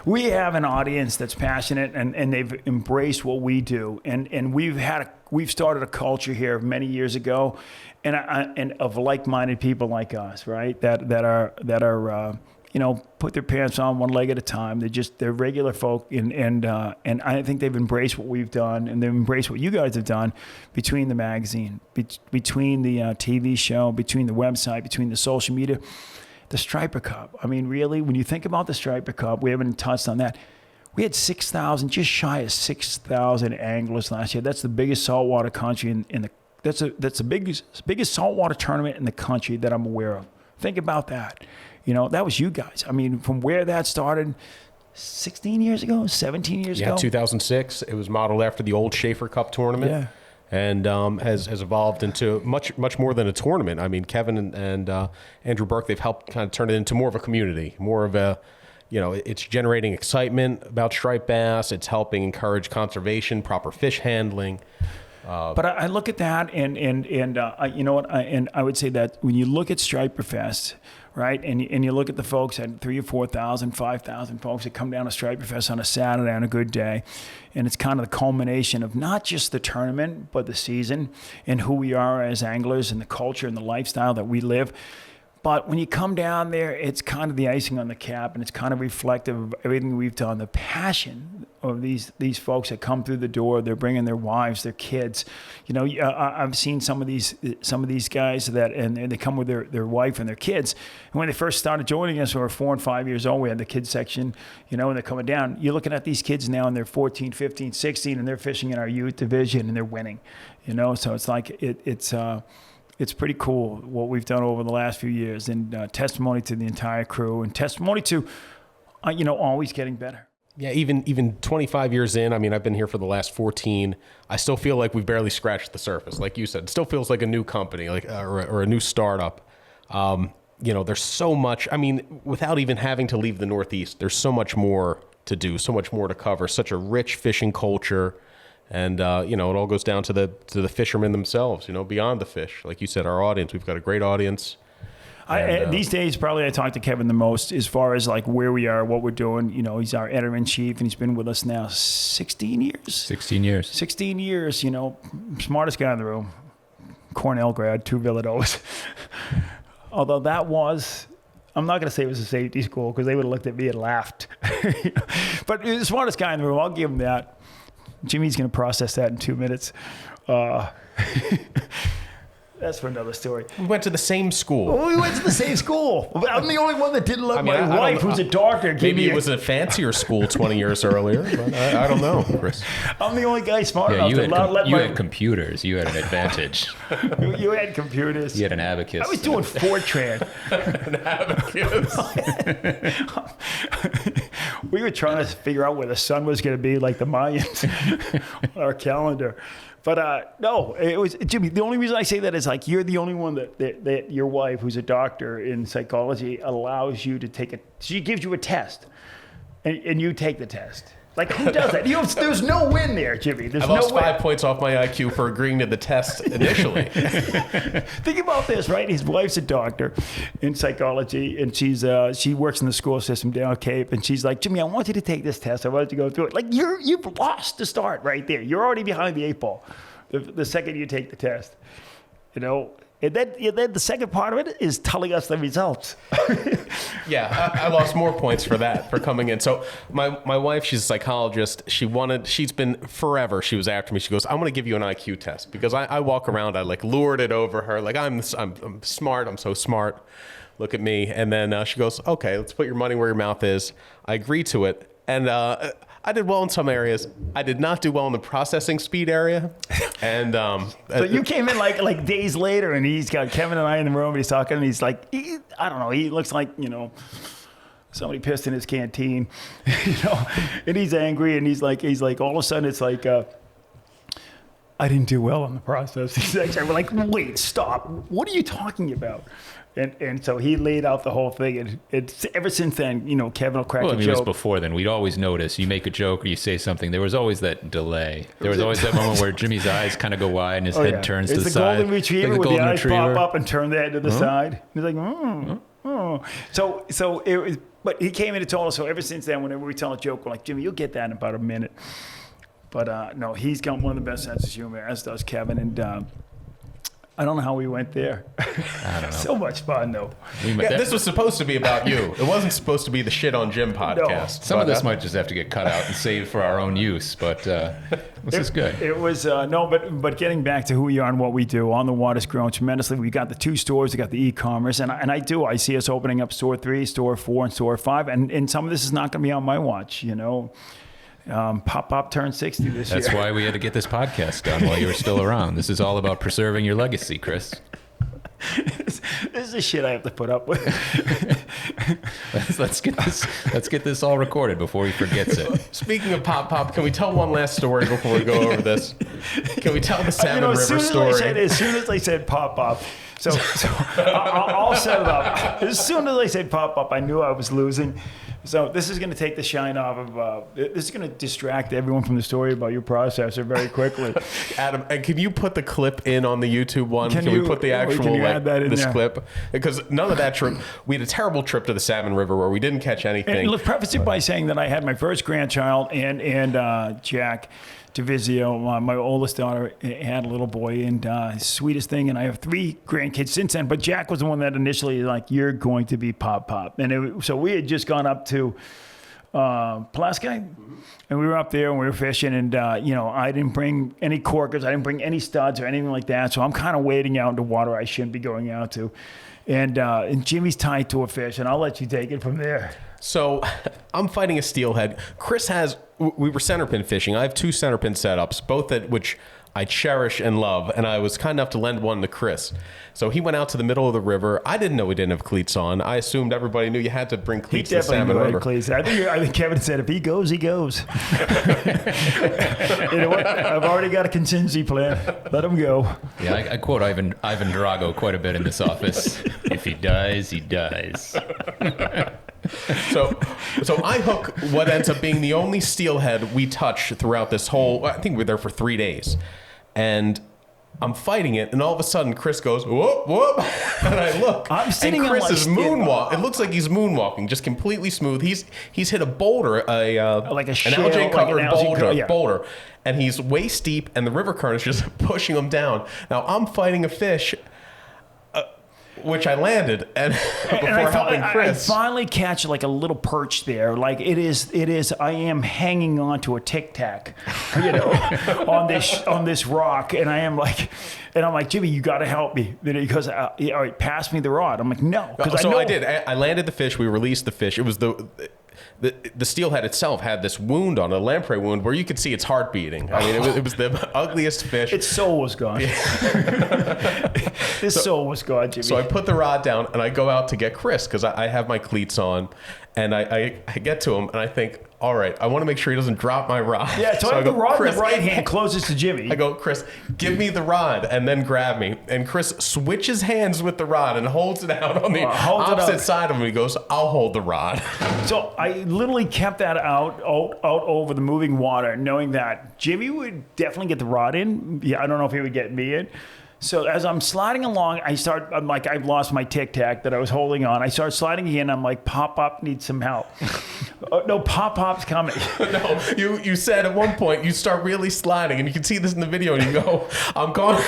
we have an audience that's passionate, and they've embraced what we do, and we've started a culture here many years ago, and of like-minded people like us, right? That are you know, put their pants on one leg at a time. They're regular folk, and I think they've embraced what we've done, and they've embraced what you guys have done between the magazine, between the TV show, between the website, between the social media, the Striper Cup. I mean, really, when you think about the Striper Cup, we haven't touched on that. We had 6,000, just shy of 6,000 anglers last year. That's the biggest saltwater country that's the biggest saltwater tournament in the country that I'm aware of. Think about that. You know, that was you guys. I mean, from where that started 16 years ago, 17 years ago. Yeah, 2006. It was modeled after the old Schaefer Cup tournament. Yeah. And has evolved into much more than a tournament. I mean, Kevin and Andrew Burke, they've helped kind of turn it into more of a community, more of a, you know, it's generating excitement about striped bass. It's helping encourage conservation, proper fish handling. But I look at that, and you know what? I would say that when you look at Striper Fest, right, and you look at the folks at 3,000 or 4,000, 5,000 folks that come down to Striper Fest on a Saturday on a good day, and it's kind of the culmination of not just the tournament, but the season and who we are as anglers and the culture and the lifestyle that we live. But when you come down there, it's kind of the icing on the cap, and it's kind of reflective of everything we've done. The passion of these folks that come through the door, they're bringing their wives, their kids. You know, I've seen some of these guys and they come with their wife and their kids. And when they first started joining us, we were 4 and 5 years old. We had the kids section, you know, and they're coming down. You're looking at these kids now, and they're 14, 15, 16, and they're fishing in our youth division, and they're winning. You know, so it's like it's pretty cool what we've done over the last few years, and testimony to the entire crew, and testimony to, you know, always getting better. Yeah, even 25 years in, I mean, I've been here for the last 14. I still feel like we've barely scratched the surface. Like you said, it still feels like a new company, like or a new startup. You know, there's so much. I mean, without even having to leave the Northeast, there's so much more to do, so much more to cover. Such a rich fishing culture, And it all goes down to the fishermen themselves. Beyond the fish, like you said, our audience. We've got a great audience. These days, probably I talk to Kevin the most as far as like where we are, what we're doing. He's our editor-in-chief, and he's been with us now 16 years. 16 years. 16 years, smartest guy in the room. Cornell grad, 2 Villanos. Although I'm not going to say it was a safety school because they would have looked at me and laughed. But he's the smartest guy in the room. I'll give him that. Jimmy's going to process that in 2 minutes. That's for another story. We went to the same school. We went to the same school. I'm the only one that didn't love my wife, who's a doctor. Maybe it was a fancier school 20 years earlier. But I don't know, Chris. I'm the only guy smart enough you to had you had computers. You had an advantage. You had computers. You had an abacus. I was doing Fortran. An abacus. We were trying to figure out where the sun was going to be, like the Mayans, on our calendar. But no, it was Jimmy. The only reason I say that is like you're the only one that your wife, who's a doctor in psychology, allows you to take she gives you a test, and you take the test. Like, who does that? There's no win there, Jimmy. There's I lost no 5 points off my IQ for agreeing to the test initially. Think about this, right? His wife's a doctor in psychology, and she works in the school system down Cape, and she's like, Jimmy, I want you to take this test. I want you to go through it. Like, you've lost the start right there. You're already behind the 8 ball the second you take the test. And then the second part of it is telling us the results. Yeah, I lost more points for coming in. So my wife, she's a psychologist. She's been forever. She was after me. She goes, I want to give you an IQ test because I walk around. I like lured it over her. Like I'm smart. I'm so smart. Look at me. And then she goes, okay, let's put your money where your mouth is. I agree to it. And I did well in some areas. I did not do well in the processing speed area. And so you came in like days later, and he's got Kevin and I in the room. And he's talking, and he's like, I don't know. He looks like somebody pissed in his canteen, And he's angry, and he's like, all of a sudden, it's like, I didn't do well on the processing section. We're like, wait, stop. What are you talking about? And so he laid out the whole thing, and it's ever since then, Kevin will crack a joke. It was before then. We'd always notice you make a joke or you say something. There was always that delay. There was always that moment where Jimmy's eyes kind of go wide and his head turns to the side. It's the golden retriever where the eyes pop up and turn the head to the side. He's like, oh. So it was, but he came in and told us. So ever since then, whenever we tell a joke, we're like, Jimmy, you'll get that in about a minute. But no, he's got one of the best senses of humor, as does Kevin, and. I don't know how we went there. I don't know. So much fun, though. This was supposed to be about you. It wasn't supposed to be the Shit on Jim podcast. No. Some of this might just have to get cut out and saved for our own use, but this is good. It was, but getting back to who we are and what we do, On the Water's grown tremendously. We got the 2 stores, we got the e-commerce, and I see us opening up store 3, store 4, and store 5, and some of this is not going to be on my watch, Pop turned 60 this year. That's why we had to get this podcast done while you were still around. This is all about preserving your legacy, Chris. This is the shit I have to put up with. let's get this all recorded before he forgets it. Speaking of Pop, can we tell one last story before we go over this? Can we tell the Salmon River story? As soon as I said Pop, so I'll set it up. As soon as I said Pop, I knew I was losing. So this is going to take the shine off of, this is going to distract everyone from the story about your processor very quickly. Adam, and can you put the clip in on the YouTube one? Can we put the actual, clip? Because none of that trip, we had a terrible trip to the Salmon River where we didn't catch anything. And let's preface it by saying that I had my first grandchild and Jack DeVizio, my oldest daughter, had a little boy, and sweetest thing. And I have 3 grandkids since then. But Jack was the one that initially like, you're going to be Pop. And so we had just gone up to Pulaski, and we were up there and we were fishing. And I didn't bring any corkers, I didn't bring any studs or anything like that. So I'm kind of wading out into water I shouldn't be going out to. And Jimmy's tied to a fish, and I'll let you take it from there. So I'm fighting a steelhead. Chris we were centerpin fishing. I have 2 centerpin setups, both at which I cherish and love, and I was kind enough to lend one to Chris. So he went out to the middle of the river. I didn't know we didn't have cleats on. I assumed everybody knew you had to bring cleats to the Salmon River. Cleats. I think Kevin said if he goes, he goes. You know what? I've already got a contingency plan. Let him go. Yeah, I quote Ivan Drago quite a bit in this office. If he dies, he dies. So I hook what ends up being the only steelhead we touch throughout this whole. I think we were there for 3 days, and I'm fighting it, and all of a sudden Chris goes whoop whoop, and I look, I'm sitting and Chris on is moonwalk. It looks like he's moonwalking, just completely smooth. He's hit a boulder, like a shale, an algae covered like boulder, and he's waist deep, and the river current is just pushing him down. Now I'm fighting a fish. Which I landed, and before helping Chris, I finally catch like a little perch there. Like it is. I am hanging on to a tic tac, on this rock, and I'm like, Jimmy, you got to help me. Then he goes, all right, pass me the rod. I'm like, no, because I did. I landed the fish. We released the fish. It was the steelhead itself had this wound on a lamprey wound where you could see its heart beating. I mean, it was the ugliest fish. Its soul was gone. His soul was gone, Jimmy. So I put the rod down and I go out to get Chris because I have my cleats on, and I get to him and I think, all right, I want to make sure he doesn't drop my rod. Yeah, so I have the rod in the right hand closest to Jimmy. I go, Chris, give me the rod and then grab me. And Chris switches hands with the rod and holds it out on the opposite side of him. He goes, I'll hold the rod. So I literally kept that out over the moving water, knowing that Jimmy would definitely get the rod in. Yeah, I don't know if he would get me in. So as I'm sliding along, I'm like, I've lost my tic tac that I was holding on. I start sliding again. I'm like, Pop needs some help. No, Pop's coming. No, you said at one point you start really sliding, and you can see this in the video, and you go, I'm gone.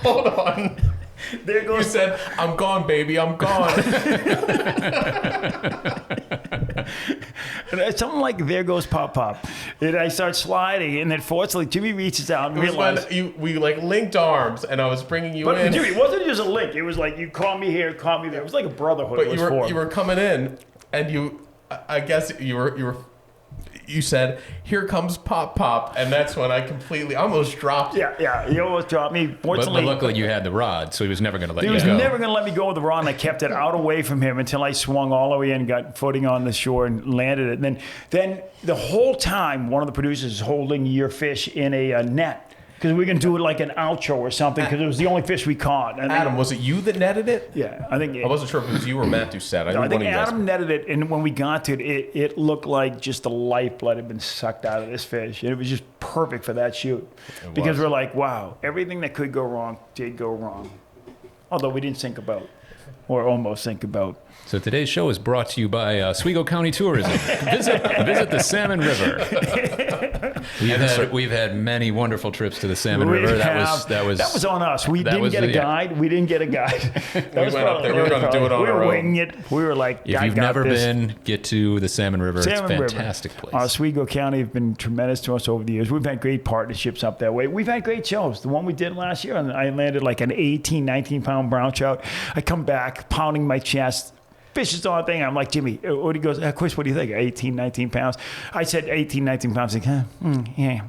Hold on. There goes. You said, I'm gone, baby, I'm gone. And something like, there goes Pop. And I start sliding, and then fortunately Jimmy reaches out and realizes. We like linked arms, and I was bringing you in. Jimmy, it wasn't just a link. It was like, you caught me here, caught me there. It was like a brotherhood. But you were coming in, and I guess you said, here comes Pop, and that's when I almost dropped. Yeah, he almost dropped me. Fortunately, but luckily you had the rod, so he was never going to let you go. He was never going to let me go with the rod, and I kept it out away from him until I swung all the way in, got footing on the shore, and landed it. And then the whole time, one of the producers is holding your fish in a net. Because we can do it like an outro or something, because it was the only fish we caught. And Adam, was it you that netted it? Yeah, I think. I wasn't sure if it was you or Matt Doucette. I think Adam netted it, and when we got to it, it looked like just the lifeblood had been sucked out of this fish. And it was just perfect for that shoot. Because we're like, wow, everything that could go wrong did go wrong. Although we didn't think about, or almost think about. So today's show is brought to you by Oswego County Tourism. Visit the Salmon River. We've had many wonderful trips to the Salmon River. That was on us. We didn't get a guide. We didn't get a guide. We went up there. We were going to do it on our own. We were winging it. We were like, if you've never been, get to the Salmon River. It's a fantastic place. Oswego County have been tremendous to us over the years. We've had great partnerships up that way. We've had great shows. The one we did last year, and I landed like an 18, 19-pound brown trout. I come back pounding my chest. Fish is on thing. I'm like, Jimmy, what he goes, Chris, what do you think? 18, 19 pounds. I said 18, 19 pounds. Like, yeah,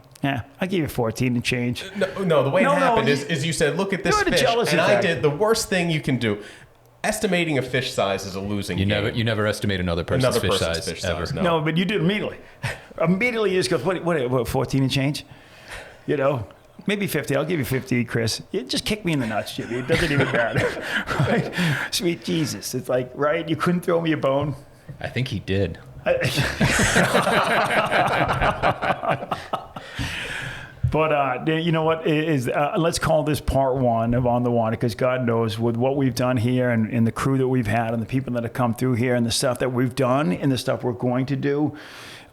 I'll give you 14 and change. No, the way it happened is you said, look at this fish. And I did the worst thing you can do. Estimating a fish size is a losing game. You never estimate another person's fish size ever. No, but you did immediately. Immediately you just go, what 14 and change? You know? Maybe 50. I'll give you 50, Chris. You just kick me in the nuts, Jimmy. It doesn't even matter. Right? Sweet Jesus. It's like, right? You couldn't throw me a bone. I think he did. But you know what? Let's call this part one of On the Water, because God knows with what we've done here and the crew that we've had and the people that have come through here and the stuff that we've done and the stuff we're going to do.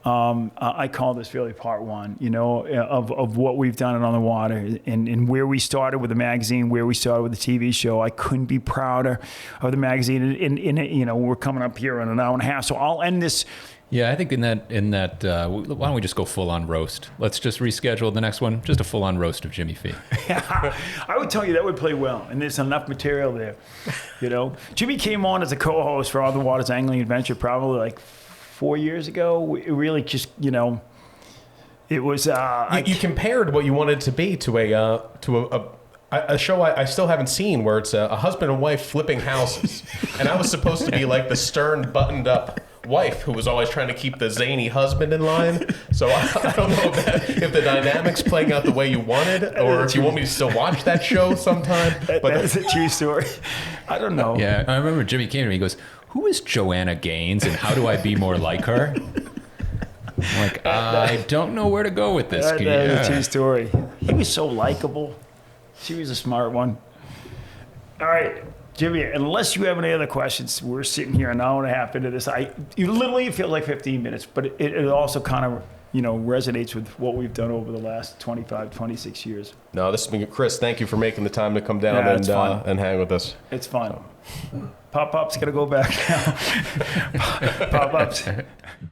I call this really part one, of what we've done On the Water and where we started with the magazine, where we started with the TV show. I couldn't be prouder of the magazine. And we're coming up here in an hour and a half, so I'll end this. Yeah, I think in that, why don't we just go full on roast? Let's just reschedule the next one, just a full on roast of Jimmy Fee. Yeah, I would tell you that would play well, and there's enough material there. Jimmy came on as a co-host for On the Water's Angling Adventure probably like 4 years ago. It really just, it was. You compared what you wanted to be to a show I still haven't seen, where it's a husband and wife flipping houses, and I was supposed to be like the stern, buttoned up wife who was always trying to keep the zany husband in line. So I don't know if the dynamic's playing out the way you wanted, or if you want me to still watch that show sometime. But That's a true story. I don't know. Yeah, I remember Jimmy came to me. He goes, "Who is Joanna Gaines, and how do I be more like her?" I'm like, I don't know where to go with this. That's a true story. He was so likable. She was a smart one. All right, Jimmy, unless you have any other questions, we're sitting here an hour and a half into this. You literally feel like 15 minutes, but it also kind of, resonates with what we've done over the last 25, 26 years. no, this has been Chris. Thank you for making the time to come down Yeah, it's fun. and hang with us. It's fun. Pop-Up's going to go back now. Pop-Up's.